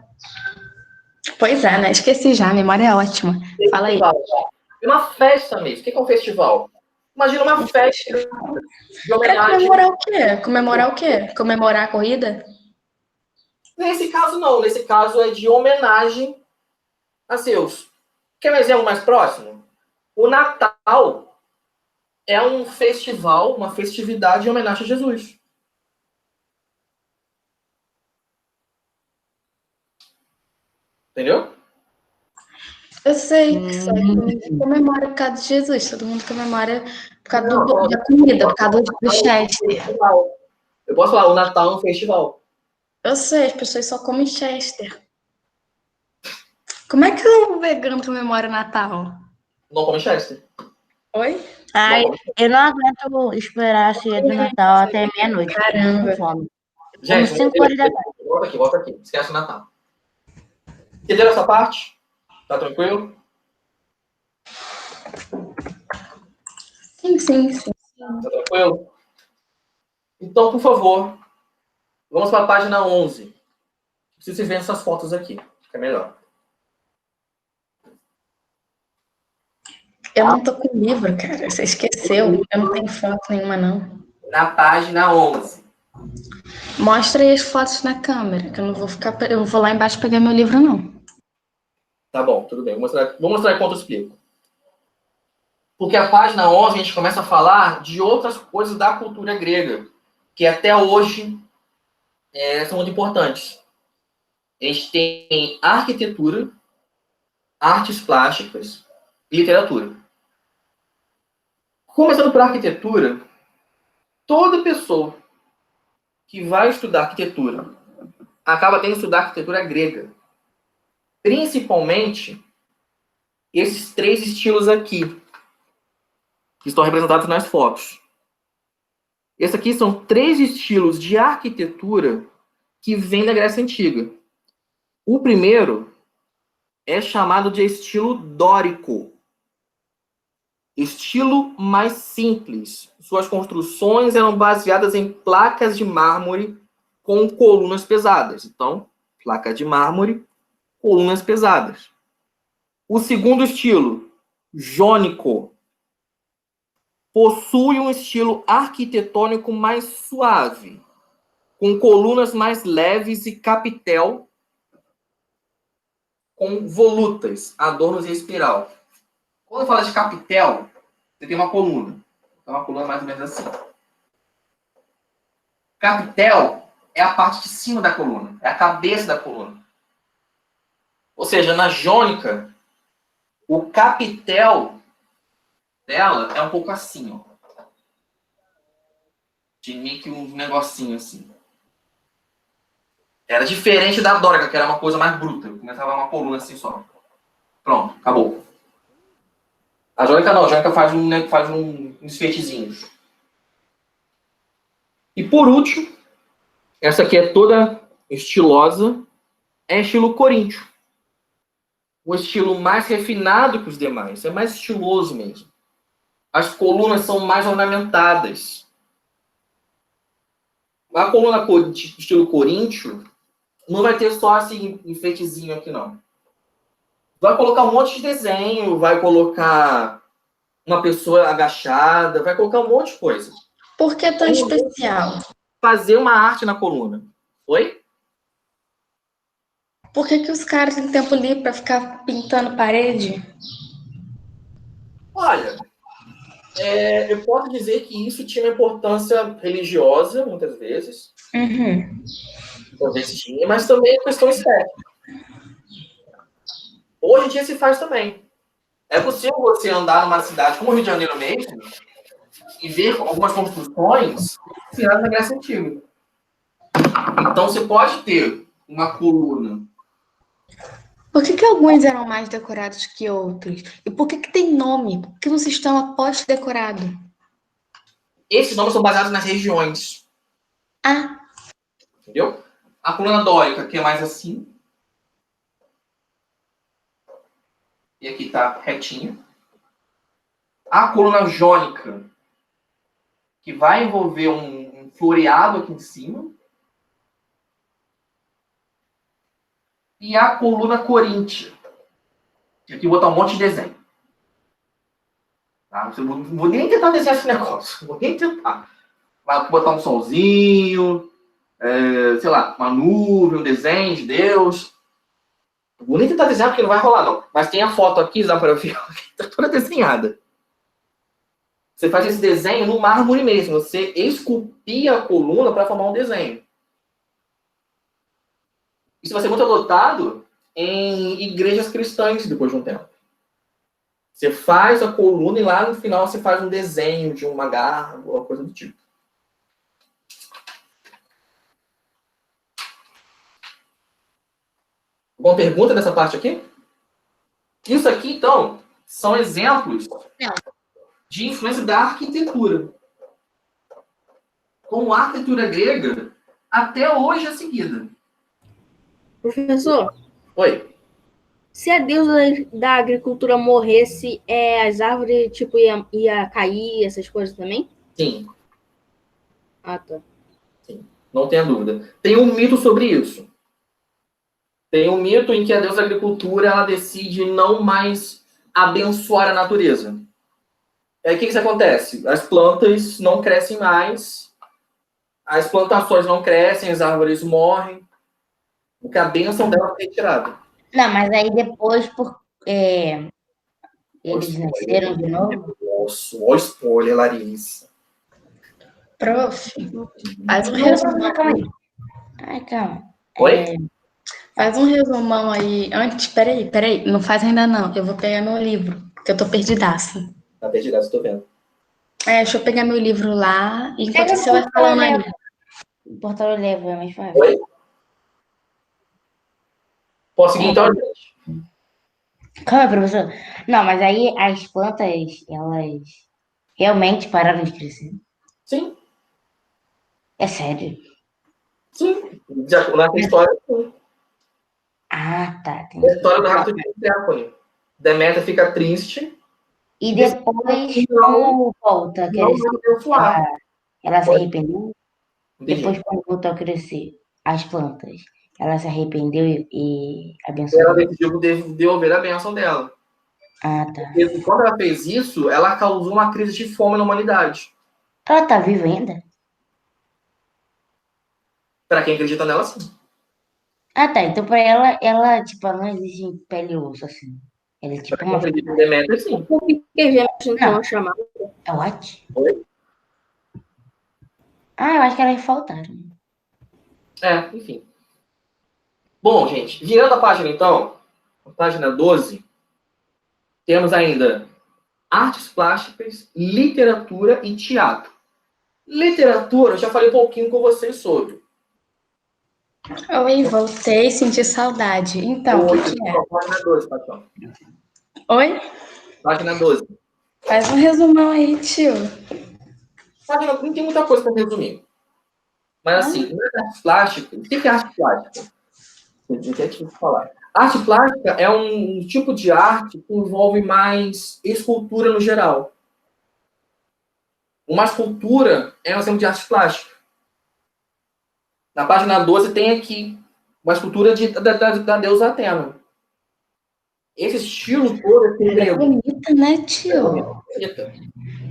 Pois é, né? Esqueci já. A memória é ótima. Fala aí. É uma festa mesmo. O que é um festival? Imagina uma festa de homenagem. Comemorar o quê? Comemorar o quê? Comemorar a corrida? Nesse caso, não. Nesse caso, é de homenagem a Zeus. Quer um exemplo mais próximo? O Natal é um festival, uma festividade em homenagem a Jesus. Entendeu? Eu sei, só que ninguém comemora por causa de Jesus. Todo mundo comemora por causa da comida, por causa do Chester. Eu posso falar, o Natal é um festival. Eu sei, as pessoas só comem Chester. Como é que um vegano comemora o Natal? Não come Chester. Oi? Eu não aguento esperar a ceia do Natal até meia-noite. Caramba. Com fome. Gente, 5 horas da tarde. volta aqui. Esquece o Natal. Entenderam essa parte? Tá tranquilo? Sim. Tá tranquilo? Então, por favor, vamos para a página 11. Preciso que vocês vejam essas fotos aqui. Fica melhor. Eu não tô com livro, cara. Você esqueceu. Eu não tenho foto nenhuma, não. Na página 11. Mostra aí as fotos na câmera, que eu não vou ficar. Eu vou lá embaixo pegar meu livro, não. Tá bom, tudo bem. Vou mostrar enquanto eu explico. Porque a página 11 a gente começa a falar de outras coisas da cultura grega, que até hoje são muito importantes. A gente tem arquitetura, artes plásticas e literatura. Começando por arquitetura, toda pessoa que vai estudar arquitetura acaba tendo que estudar arquitetura grega. Principalmente esses 3 estilos aqui, que estão representados nas fotos. Esses aqui são 3 estilos de arquitetura que vêm da Grécia Antiga. O primeiro é chamado de estilo dórico. Estilo mais simples. Suas construções eram baseadas em placas de mármore com colunas pesadas. Então, placa de mármore, colunas pesadas. O segundo estilo, jônico, possui um estilo arquitetônico mais suave, com colunas mais leves e capitel com volutas, adornos em espiral. Quando fala de capitel, você tem uma coluna. É uma coluna mais ou menos assim. Capitel é a parte de cima da coluna, é a cabeça da coluna. Ou seja, na jônica, o capitel dela é um pouco assim, ó. Tinha meio que um negocinho assim. Era diferente da dórica, que era uma coisa mais bruta. Começava uma coluna assim só. Pronto, acabou. A jônica não, a jônica faz uns enfeitezinhos. E por último, essa aqui é toda estilosa, é estilo coríntio. O estilo mais refinado que os demais, é mais estiloso mesmo. As colunas são mais ornamentadas. A coluna estilo coríntio não vai ter só esse enfeitezinho aqui, não. Vai colocar um monte de desenho, vai colocar uma pessoa agachada, vai colocar um monte de coisa. Por que tão especial? Fazer uma arte na coluna. Oi? Por que os caras têm tempo livre para ficar pintando parede? Olha, eu posso dizer que isso tinha uma importância religiosa, muitas vezes. Uhum. Talvez tinha, mas também é questão estética. Hoje em dia se faz também. É possível você andar numa cidade como o Rio de Janeiro mesmo e ver algumas construções inspiradas na Grécia Antiga. Então você pode ter uma coluna. Por que alguns eram mais decorados que outros? E por que tem nome? Por que não se chama pós-decorado? Esses nomes são baseados nas regiões. Ah. Entendeu? A coluna dórica, que é mais assim. E aqui está retinha. A coluna jônica, que vai envolver um floreado aqui em cima. E a coluna coríntia. Aqui vou botar um monte de desenho. Tá? Não vou nem tentar desenhar esse negócio. Vou nem tentar. Vai botar um solzinho, sei lá, uma nuvem, um desenho de Deus. Não vou nem tentar desenhar porque não vai rolar, não. Mas tem a foto aqui, dá para ver, está toda desenhada. Você faz esse desenho no mármore mesmo. Você esculpia a coluna para formar um desenho. Isso vai ser muito adotado em igrejas cristãs depois de um tempo. Você faz a coluna e lá no final você faz um desenho de uma garra ou coisa do tipo. Alguma pergunta dessa parte aqui? Isso aqui, então, são exemplos de influência da arquitetura. Como a arquitetura grega até hoje é seguida. Professor, Oi. se a deusa da agricultura morresse, as árvores tipo, ia cair, essas coisas também? Sim. Ah, tá. Sim, não tenha dúvida. Tem um mito sobre isso. Tem um mito em que a deusa da agricultura ela decide não mais abençoar a natureza. Aí o que acontece? As plantas não crescem mais, as plantações não crescem, as árvores morrem, porque a bênção dela foi retirada. Não, mas aí depois, eles nasceram de novo? Nossa, olha o spoiler, Larissa. Prof, faz um Não, resumão. calma aí. Ai, calma. Oi? Faz um resumão aí. Antes, peraí. Não faz ainda não. Eu vou pegar meu livro, porque eu tô perdidaça. Tá perdido, estou vendo. Deixa eu pegar meu livro lá, enquanto Pega você no vai portal, falando aí. né? O portal leva, é mais fácil. Oi? Posso seguir então, gente? Calma, professor. Não, mas aí as plantas, elas realmente pararam de crescer. Sim, É sério? sim. Já na história, sim. Ah, tá. A Entendi. história do Rapto de Perséfone. Deméter fica triste. E depois, como volta a Não crescer? vai abençoar. Ela se Oi? arrependeu? Entendi. Depois, quando voltou a crescer, as plantas, ela se arrependeu e Ela abençoou? decidiu devolver a bênção dela. Ah, tá. E quando ela fez isso, ela causou uma crise de fome na humanidade. Ela tá viva ainda? Para quem acredita nela, sim. Ah, tá. Então, pra ela, tipo, ela não existe em pele e osso, assim. Ela é Para tipo quem uma... acredita em Deméter, sim. Por que gêmeos não Não. são chamados? É what? Oi? Ah, eu acho que elas faltaram. Enfim. Bom, gente, virando a página então, a página 12, temos ainda artes plásticas, literatura e teatro. Literatura, eu já falei um pouquinho com vocês sobre. Oi, voltei, senti saudade. Então, o que é? Página 12, patrão. Oi? Página 12. Faz um resumão aí, tio. Página, não tem muita coisa para resumir. Mas assim, nas artes plásticas, o que é arte plástica? Eu tinha que falar. Arte plástica é um tipo de arte que envolve mais escultura no geral. Uma escultura é um exemplo de arte plástica. Na página 12 tem aqui uma escultura da deusa Atena. Esse estilo todo é Ela é grego. bonita, né, tio? Bonita.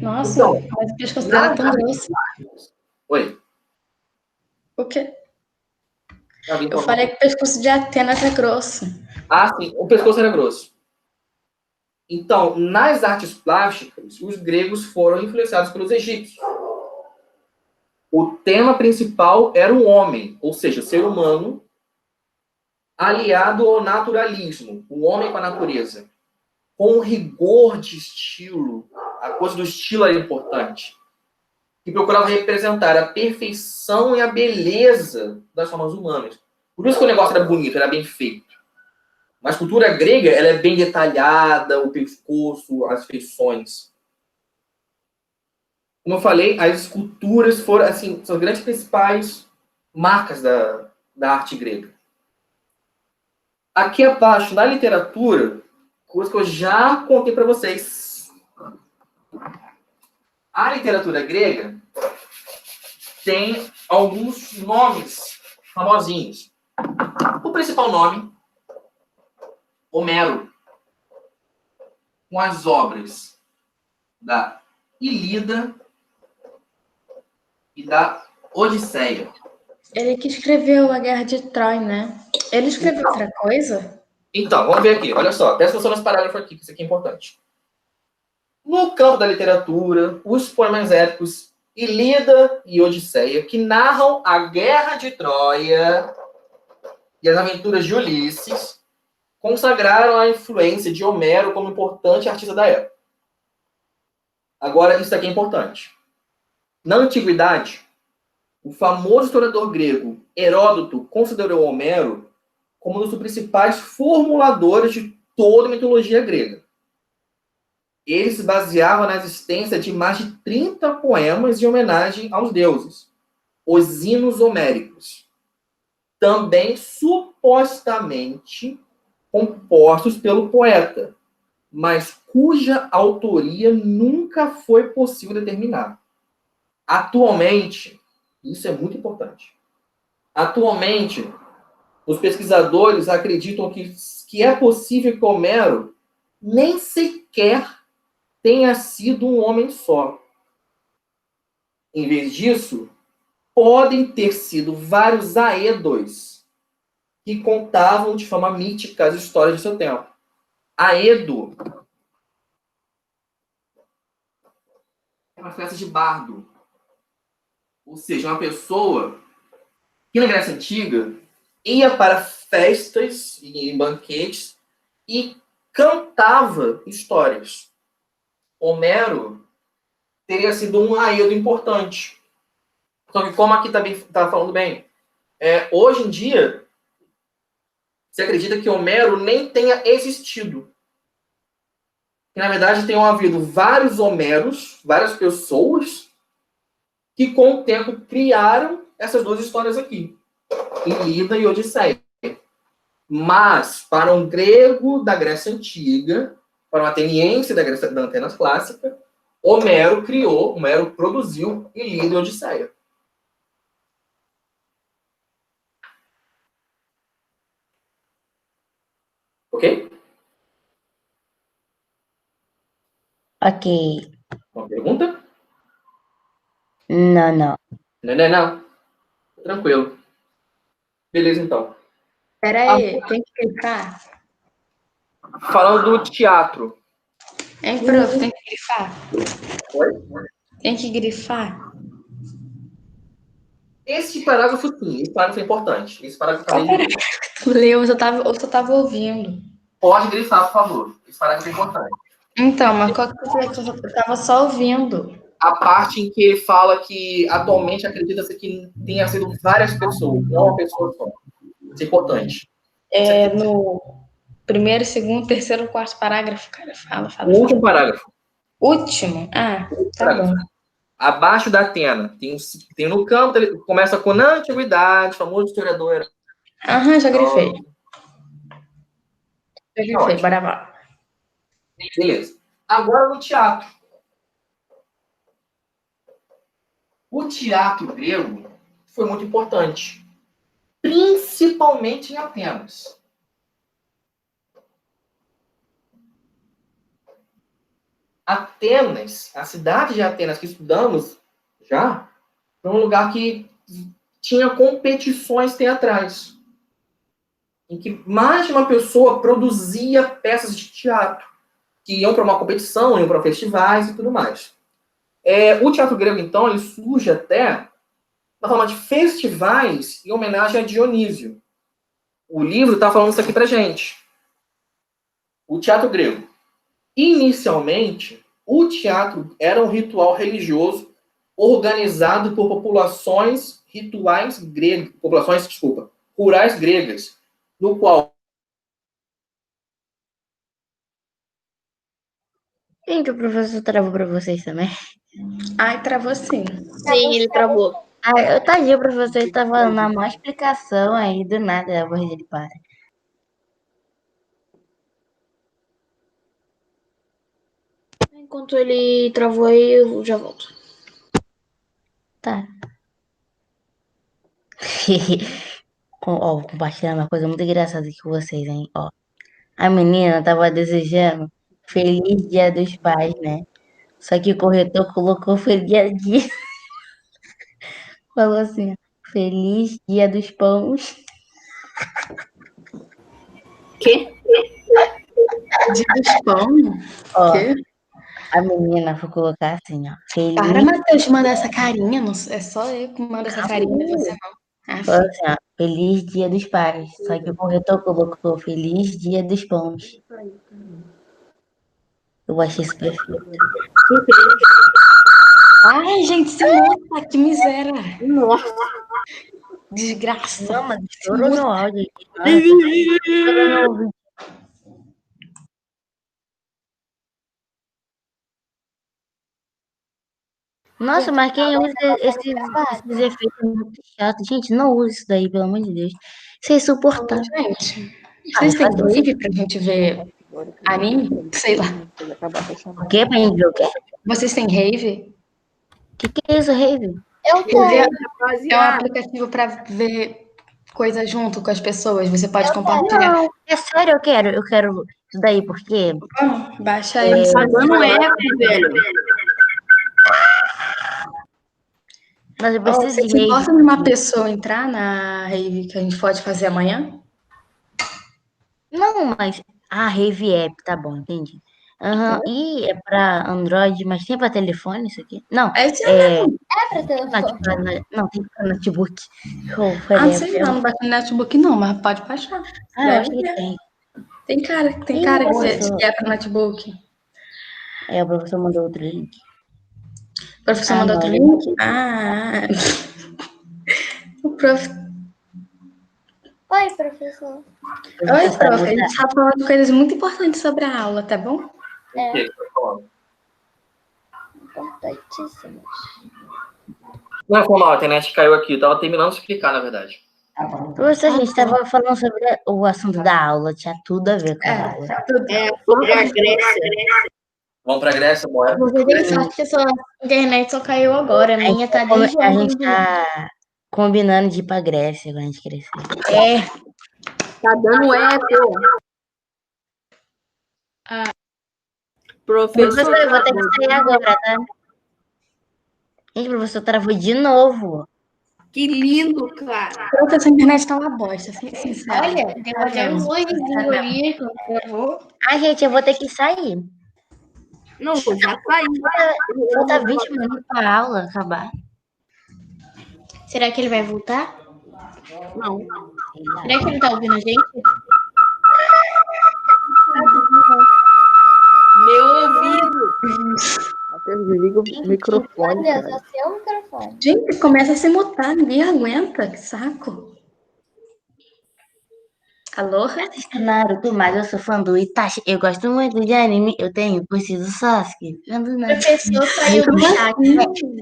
Nossa, Então, mas o pescoço dela é tão grosso. Oi. O quê? Já vi Eu falando. falei que o pescoço de Atenas é grosso. Ah, sim. O pescoço era grosso. Então, nas artes plásticas, os gregos foram influenciados pelos egípcios. O tema principal era o homem, ou seja, o ser humano, aliado ao naturalismo, o homem com a natureza. Com um rigor de estilo, a coisa do estilo era importante, que procurava representar a perfeição e a beleza das formas humanas. Por isso que o negócio era bonito, era bem feito. Mas a cultura grega, ela é bem detalhada, o pescoço, as feições. Como eu falei, as esculturas foram, assim, são as grandes principais marcas da arte grega. Aqui abaixo, na literatura, coisa que eu já contei para vocês. A literatura grega tem alguns nomes famosinhos. O principal nome, Homero, com as obras da Ilíada e da Odisseia. Ele que escreveu a Guerra de Troia, né? Ele escreveu outra coisa? Então, vamos ver aqui. Olha só, presta atenção nesse parágrafo aqui, que isso aqui é importante. No campo da literatura, os poemas épicos Ilíada e Odisseia, que narram a Guerra de Troia e as aventuras de Ulisses, consagraram a influência de Homero como importante artista da época. Agora, isso aqui é importante. Na antiguidade, o famoso historiador grego Heródoto considerou Homero como um dos principais formuladores de toda a mitologia grega. Ele se baseava na existência de mais de 30 poemas em homenagem aos deuses, os hinos homéricos, também supostamente compostos pelo poeta, mas cuja autoria nunca foi possível determinar. Atualmente, isso é muito importante, atualmente, os pesquisadores acreditam que é possível que Homero nem sequer tenha sido um homem só. Em vez disso, podem ter sido vários aedos que contavam de forma mítica as histórias do seu tempo. Aedo é uma espécie de bardo. Ou seja, uma pessoa que na Grécia Antiga ia para festas e banquetes e cantava histórias. Homero teria sido um aedo importante. Só que como aqui também está falando bem, hoje em dia se acredita que Homero nem tenha existido. Que, na verdade, tenham havido vários Homeros, várias pessoas, que com o tempo criaram essas duas histórias aqui. Ilíada e Odisseia. Mas, para um grego da Grécia Antiga, para um ateniense da Atenas Clássica, Homero produziu Ilíada e Odisseia. Ok? Ok. Uma pergunta? Não. Não. Tranquilo. Beleza, então. Pera aí, tem que clicar? Falando do teatro. Hein, prof, tem que grifar? Oi? Tem que grifar? Esse parágrafo, sim. Esse parágrafo é importante. Esse parágrafo Qual também parágrafo que tu leu? Eu só tava ouvindo. pode grifar, por favor. Esse parágrafo é importante. Então, mas qual que eu tava só ouvindo? A parte em que fala que atualmente acredita-se que tenha sido várias pessoas, não uma pessoa só. Isso é importante. É no primeiro, segundo, terceiro, quarto parágrafo, cara. Fala. O último parágrafo. Último? Ah, tá bom. Abaixo da Atena. Tem no campo, ele começa com na antiguidade, famoso historiador. Aham, já grifei. Ótimo. Bora lá. Beleza. Agora no teatro. O teatro grego foi muito importante. Principalmente em Atenas. Atenas, a cidade de Atenas que estudamos já, foi um lugar que tinha competições teatrais. Em que mais de uma pessoa produzia peças de teatro. Que iam para uma competição, iam para festivais e tudo mais. O teatro grego, então, ele surge até na forma de festivais em homenagem a Dionísio. O livro está falando isso aqui pra gente. O teatro grego. Inicialmente, o teatro era um ritual religioso organizado por populações rurais gregas, no qual... Gente, o professor travou pra vocês também. Ai, travou sim. Sim, ele travou. Tadinho, o professor tava falando uma má explicação aí, do nada a voz dele para. Enquanto ele travou aí, eu já volto. Tá. Vou compartilhar uma coisa muito engraçada aqui com vocês, hein? Ó, a menina tava desejando Feliz Dia dos Pais, né? Só que o corretor colocou Feliz Dia. Falou assim, ó, Feliz Dia dos Pães. Quê? Dia dos pão? Ó, Quê? a menina foi colocar assim, ó. Para, Feliz. Matheus, de mandar essa carinha. Não, é só eu que mando essa carinha, não é você não. Ah, Falou assim, ó, Feliz Dia dos Pais. Só que o corretor colocou Feliz Dia dos Pães. Eu achei isso perfeito. ai, gente, se muta, que miséria. Nossa. Desgraça. Não, mas Se estourou muta. meu áudio. Estourou meu ouvido. Nossa, mas quem usa esses efeitos muito chatos? Gente, não use isso daí, pelo amor de Deus. Isso é insuportável. Gente, vocês têm rave pra gente ver anime? Sei lá. O quê? Pra gente ver o quê? Vocês têm rave? Que é isso, Rave? Eu Rave tenho, é um rapaziada. aplicativo pra ver coisa junto com as pessoas. Você pode compartilhar. Não, é sério, eu quero Isso daí, porque Vamos, baixa aí. Tá dando eco, velho. mas eu Ó, preciso você de se rave. importa de uma pessoa entrar na rave que a gente pode fazer amanhã? Não, mas rave app, tá bom, entendi. Aham, e é pra Android, mas tem pra telefone isso aqui? Não, É isso é. mesmo. É pra telefone. Não, tem pra notebook. Oh, Não whatever. sei não, não bate no netbook não, mas pode baixar. Eu Deve acho que ter. tem. Tem cara Ih, que professor. é para notebook. É, o professor mandou outro link. O professor mandou não, outro ele link? O prof... Oi, professor. Oi, tá prof. A gente está falando coisas muito importantes sobre a aula, tá bom? O que você tá falando? Importantíssimo. Não, foi mal, a internet caiu aqui. Eu tava terminando de explicar, na verdade. Professor, a gente tava falando sobre o assunto da aula, tinha tudo a ver com a aula. Sobre a Grécia. Vamos pra Grécia, bora? Você tem sorte que a sua internet só caiu agora. A minha tá desde A gente ontem. tá combinando de ir pra Grécia quando a gente crescer. É. Tá dando eco. Professor, Professor, eu vou ter que sair agora, tá? Gente, o professor travou de novo. que lindo, cara. Prof, essa internet tá uma bosta, sincero. Olha, tem até um loizinho ali que eu vou. Gente, eu vou ter que sair. Não, já saiu. Falta 20 minutos pra aula acabar. Será que ele vai voltar? Não. Será que ele tá ouvindo a gente? Meu ouvido. Matheus, desliga o microfone, Olha, cara. só seu microfone. Gente, começa a se mutar, ninguém aguenta, que saco. Alô? Naruto, mas eu sou fã do Itachi. Eu gosto muito de anime. Eu tenho curso do Sasuke. O professor saiu do chat.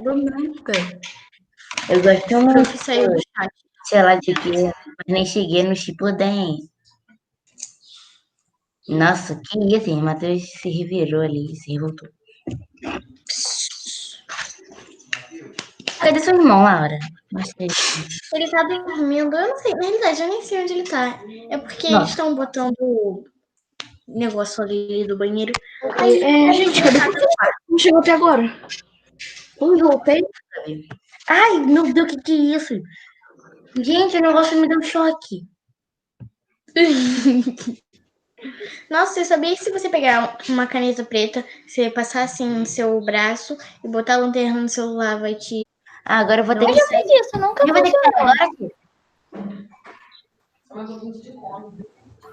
Do nada. Eu gosto O muito. prof saiu do chat. Sei lá de quê. Mas nem cheguei no Shippuden. Nossa, que isso, hein? Matheus se revirou ali, se revoltou. Cadê seu irmão, Laura? Mostrei. Ele tá dormindo. Eu não sei. Na realidade, eu nem sei onde ele tá. É porque eles estão botando o negócio ali do banheiro. Gente, cadê não chegou até agora? Ui, voltei. Ai, meu Deus, que é isso? Gente, o negócio me deu um choque. Nossa, você sabia que se você pegar uma caneta preta, você passar assim no seu braço e botar a lanterna no celular, vai te. Agora eu vou ter que sair. Isso nunca Eu vou ter que sair agora aqui.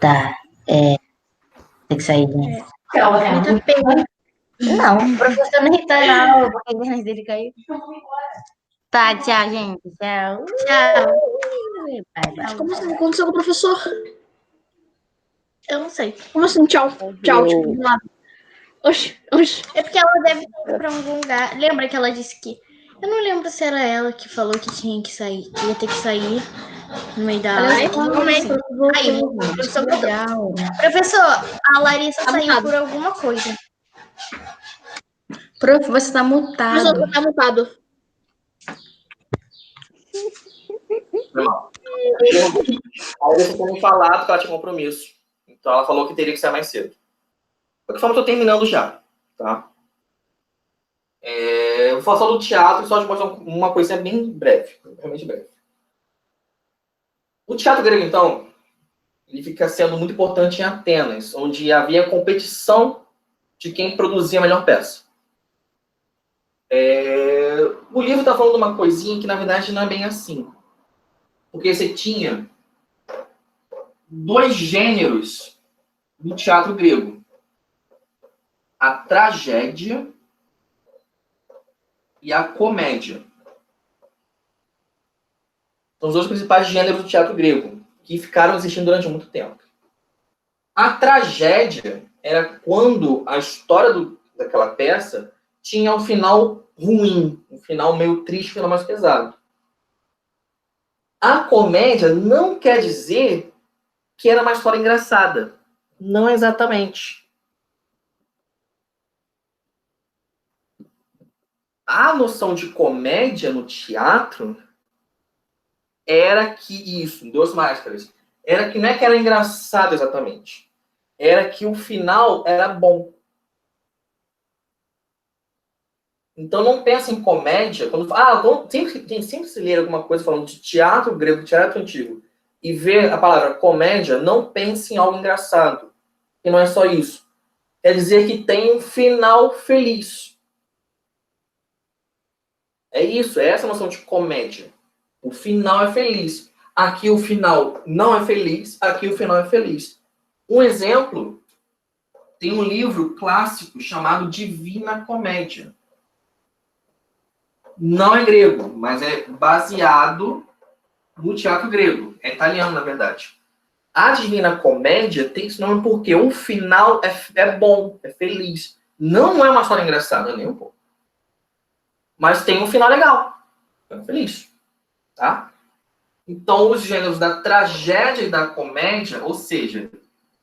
Tá, tem que sair, gente. Ele tá pegando. Não, o professor nem tá na aula, porque a internet dele caiu. Tá, tchau, gente. Tchau. Tchau. Bye, bye. Como assim? Aconteceu com o professor? Eu não sei. Como assim? Tchau. Tchau. Tipo, do nada. Oxi. É porque ela deve ir pra algum lugar. Lembra que ela disse que. Eu não lembro se era ela que falou que tinha que sair, que ia ter que sair no meio da aula. Aí, professor, Legal. professor, a Larissa Tá saiu mutado. por alguma coisa. Prof, você tá mutado. Professor, tá mutado. Foi mal. Aí você tinha me falado que ela tinha compromisso. Então ela falou que teria que sair mais cedo. De qualquer forma, eu tô terminando já. Tá? Eu vou falar só do teatro e só de mostrar uma coisinha bem breve. Realmente breve. O teatro grego, então, ele fica sendo muito importante em Atenas, onde havia competição de quem produzia a melhor peça. O livro está falando de uma coisinha que, na verdade, não é bem assim. Porque você tinha dois gêneros no teatro grego. A tragédia e a comédia. São os dois principais gêneros do teatro grego, que ficaram existindo durante muito tempo. A tragédia era quando a história daquela peça tinha um final ruim, um final meio triste, um final mais pesado. A comédia não quer dizer que era uma história engraçada. Não exatamente. A noção de comédia no teatro era que isso, Duas Máscaras, era que não é que era engraçado exatamente. era que o final era bom. Então não pensa em comédia. Quando sempre se lê alguma coisa falando de teatro grego, teatro antigo, e vê a palavra comédia, não pense em algo engraçado. E não é só isso. Quer dizer que tem um final feliz. É isso, é essa a noção de comédia. O final é feliz. Aqui o final não é feliz, aqui o final é feliz. Um exemplo, tem um livro clássico chamado Divina Comédia. Não é grego, mas é baseado no teatro grego. É italiano, na verdade. A Divina Comédia tem esse nome porque o final é bom, é feliz. Não é uma história engraçada, nem um pouco. Mas tem um final legal. É feliz. Tá? Então, os gêneros da tragédia e da comédia, ou seja,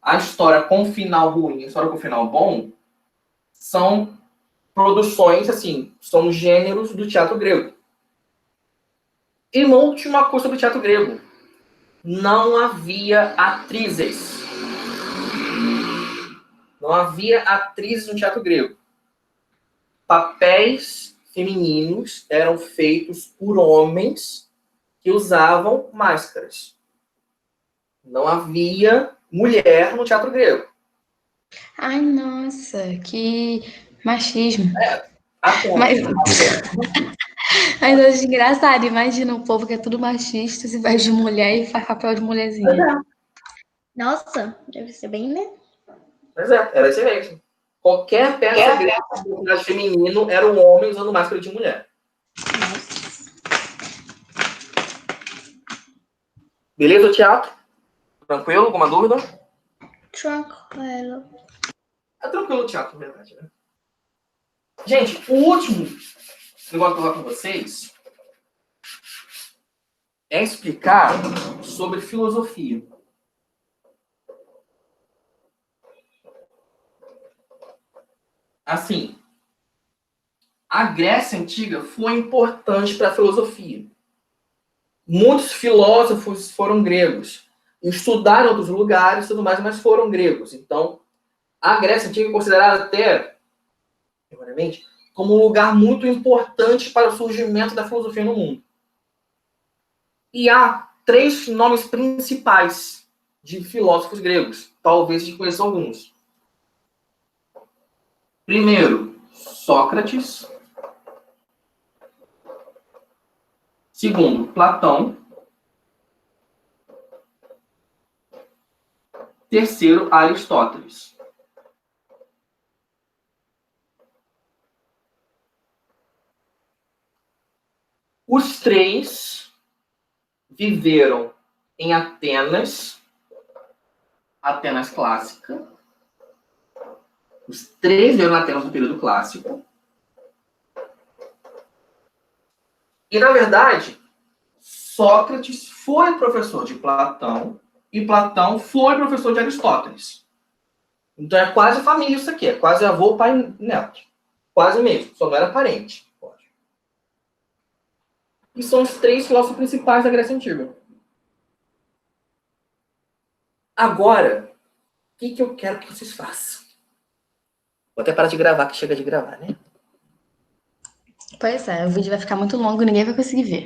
a história com final ruim e a história com final bom, são produções, assim, são gêneros do teatro grego. E uma última coisa sobre o teatro grego. Não havia atrizes. Não havia atrizes no teatro grego. Papéis femininos eram feitos por homens que usavam máscaras. Não havia mulher no teatro grego. Ai, nossa, que machismo. Até. Mas eu acho engraçado, imagina um povo que é tudo machista, se vai de mulher e faz papel de mulherzinha. Nossa, deve ser bem, né? Mas era esse mesmo. Qualquer peça grega com personagem feminino era um homem usando máscara de mulher. Beleza, teatro? Tranquilo? Alguma dúvida? Tranquilo. É tranquilo o teatro, na verdade, né? Gente, o último que eu gosto de falar com vocês é explicar sobre filosofia. Assim, a Grécia Antiga foi importante para a filosofia. Muitos filósofos foram gregos. Estudaram em outros lugares e tudo mais, mas foram gregos. Então, a Grécia Antiga é considerada até, primeiramente, como um lugar muito importante para o surgimento da filosofia no mundo. E há 3 nomes principais de filósofos gregos. Talvez a gente conheça alguns. Primeiro, Sócrates. Segundo, Platão. Terceiro, Aristóteles. Os 3 viveram em Atenas clássica. Os 3 viveram em Atenas no período clássico. E, na verdade, Sócrates foi professor de Platão e Platão foi professor de Aristóteles. Então é quase família isso aqui. É quase avô, pai e neto. Quase mesmo. Só não era parente. E são os 3 filósofos principais da Grécia Antiga. Agora, o que eu quero que vocês façam? Vou até parar de gravar, que chega de gravar, né? Pois é, o vídeo vai ficar muito longo e ninguém vai conseguir ver.